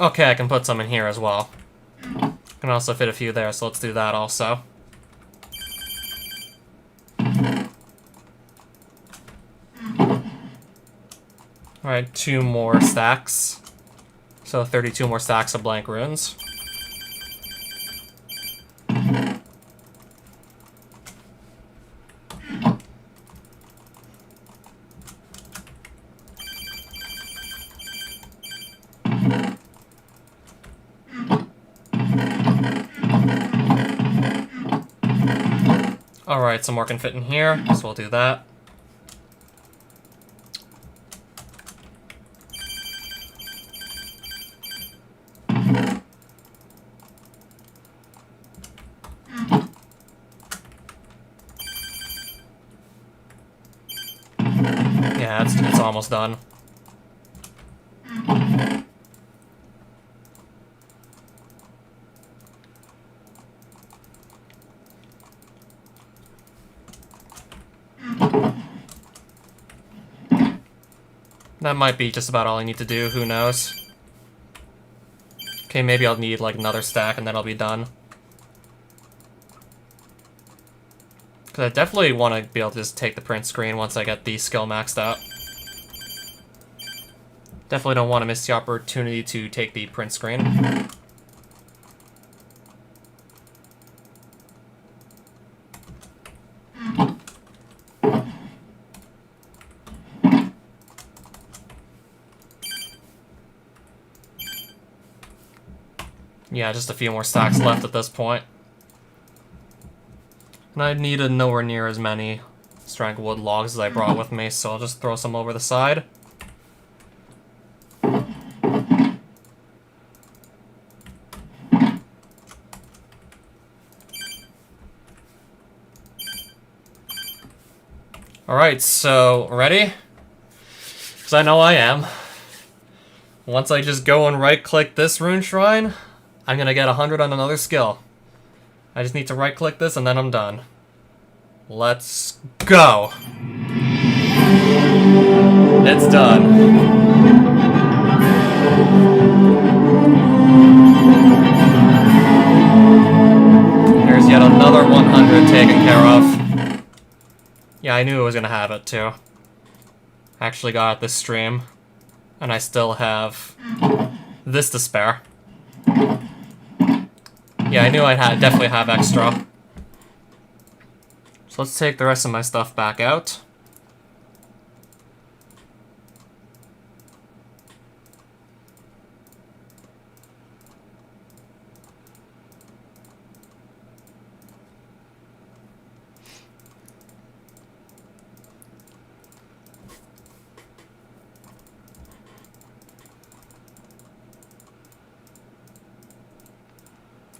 Okay, I can put some in here as well. Can also fit a few there, so let's do that also. Alright, 2 more stacks. So 32 more stacks of blank runes. Alright, some more can fit in here, so we'll do that. Yeah, it's almost done. That might be just about all I need to do, who knows. Okay, maybe I'll need like another stack and then I'll be done. Because I definitely want to be able to just take the print screen once I get the skill maxed out. Definitely don't want to miss the opportunity to take the print screen. Yeah, just a few more stacks left at this point. And I needed nowhere near as many strength wood logs as I brought with me, so I'll just throw some over the side. Alright, so, ready? Because I know I am. Once I just go and right-click this Rune Shrine, I'm gonna get 100 on another skill. I just need to right-click this and then I'm done. Let's go! It's done. Here's yet another 100 taken care of. Yeah, I knew it was gonna have it too. Actually got it this stream. And I still have this to spare. Yeah, I knew I'd definitely have extra. So let's take the rest of my stuff back out.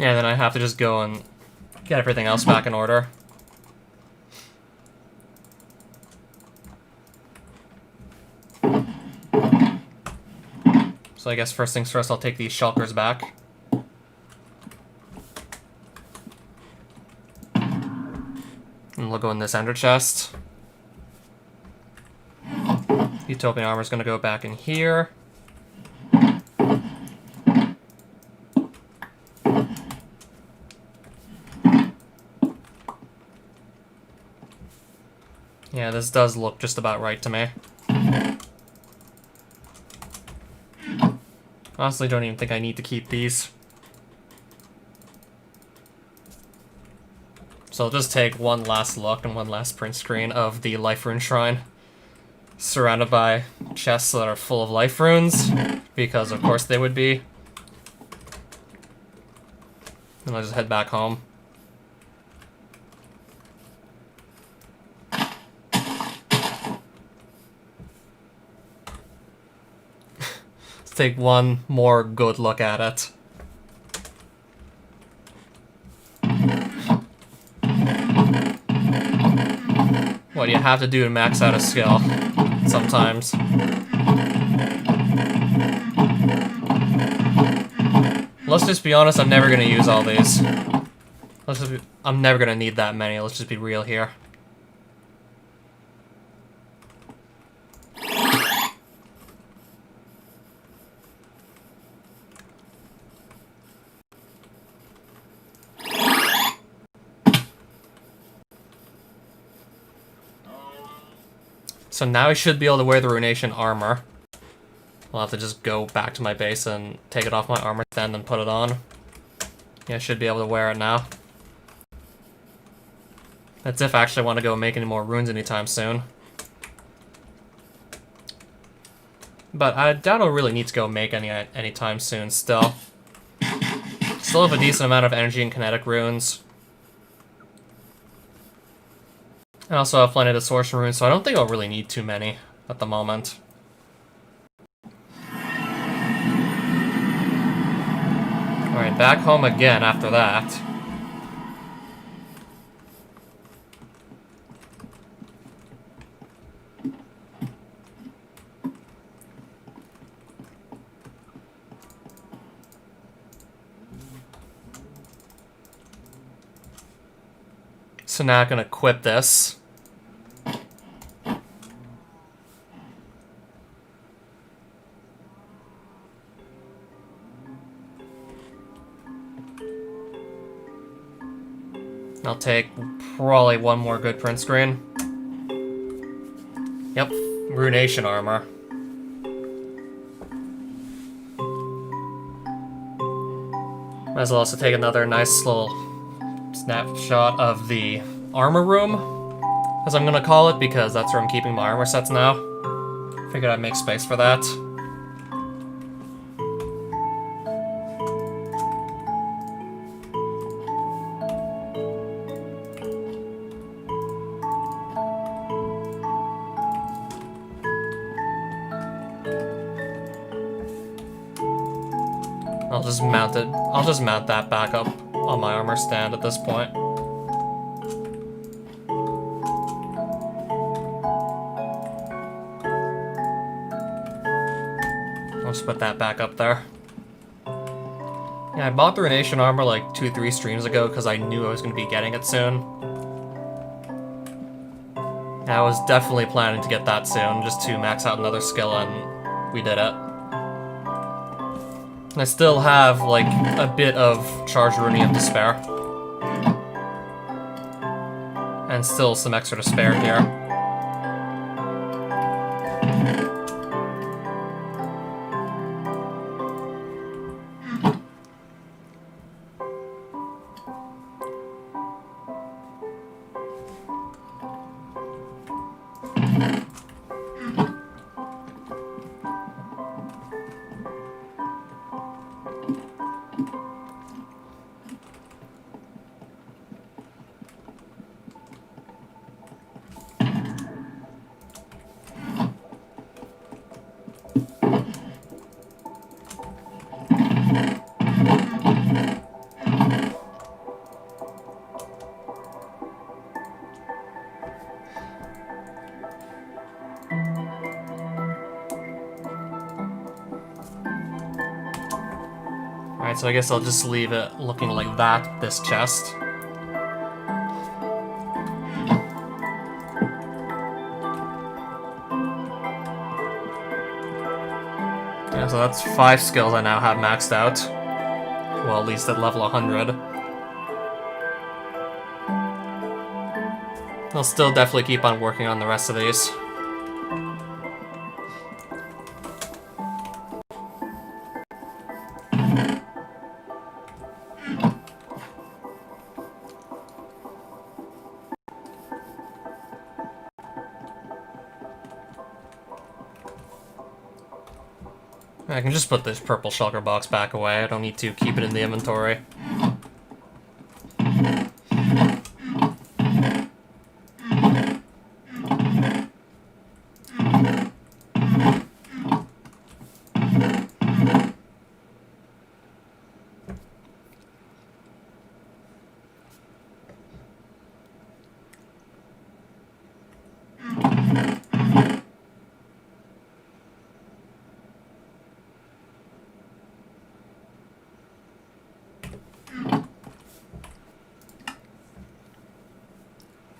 Yeah, then I have to just go and get everything else back in order. So I guess first things first, I'll take these shulkers back. And we'll go in this ender chest. Utopian armor is going to go back in here. Yeah, this does look just about right to me. Honestly, don't even think I need to keep these. So I'll just take one last look and one last print screen of the Life Rune Shrine. Surrounded by chests that are full of life runes, because of course they would be. And I'll just head back home. take one more good look at it. What do you have to do to max out a skill sometimes? Let's just be honest, I'm never gonna use all these. I'm never gonna need that many, let's just be real here. So now I should be able to wear the Runation armor. I'll have to just go back to my base and take it off my armor stand and put it on. Yeah, I should be able to wear it now. That's if I actually want to go make any more runes anytime soon. But I doubt I'll really need to go make any anytime soon still. Still have a decent amount of energy and kinetic runes. I also have plenty of distortion runes, so I don't think I'll really need too many at the moment. Alright, back home again after that. So now I can equip this. I'll take probably one more good print screen. Yep, Runation armor. Might as well also take another nice little snapshot of the armor room, as I'm gonna call it, because that's where I'm keeping my armor sets now. Figured I'd make space for that. I'll just mount that back up on my armor stand at this point. I'll just put that back up there. Yeah, I bought the Runation armor like 2-3 streams ago because I knew I was going to be getting it soon. And I was definitely planning to get that soon, just to max out another skill, and we did it. And I still have, like, a bit of charged runium to spare. And still some extra to spare here. Alright, so I guess I'll just leave it looking like that, this chest. Yeah, so that's 5 skills I now have maxed out. Well, at least at level 100. I'll still definitely keep on working on the rest of these. I can just put this purple shulker box back away. I don't need to keep it in the inventory.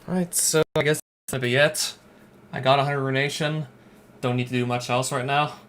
Right, so I guess that's gonna be it. I got 100 Runation. Don't need to do much else right now.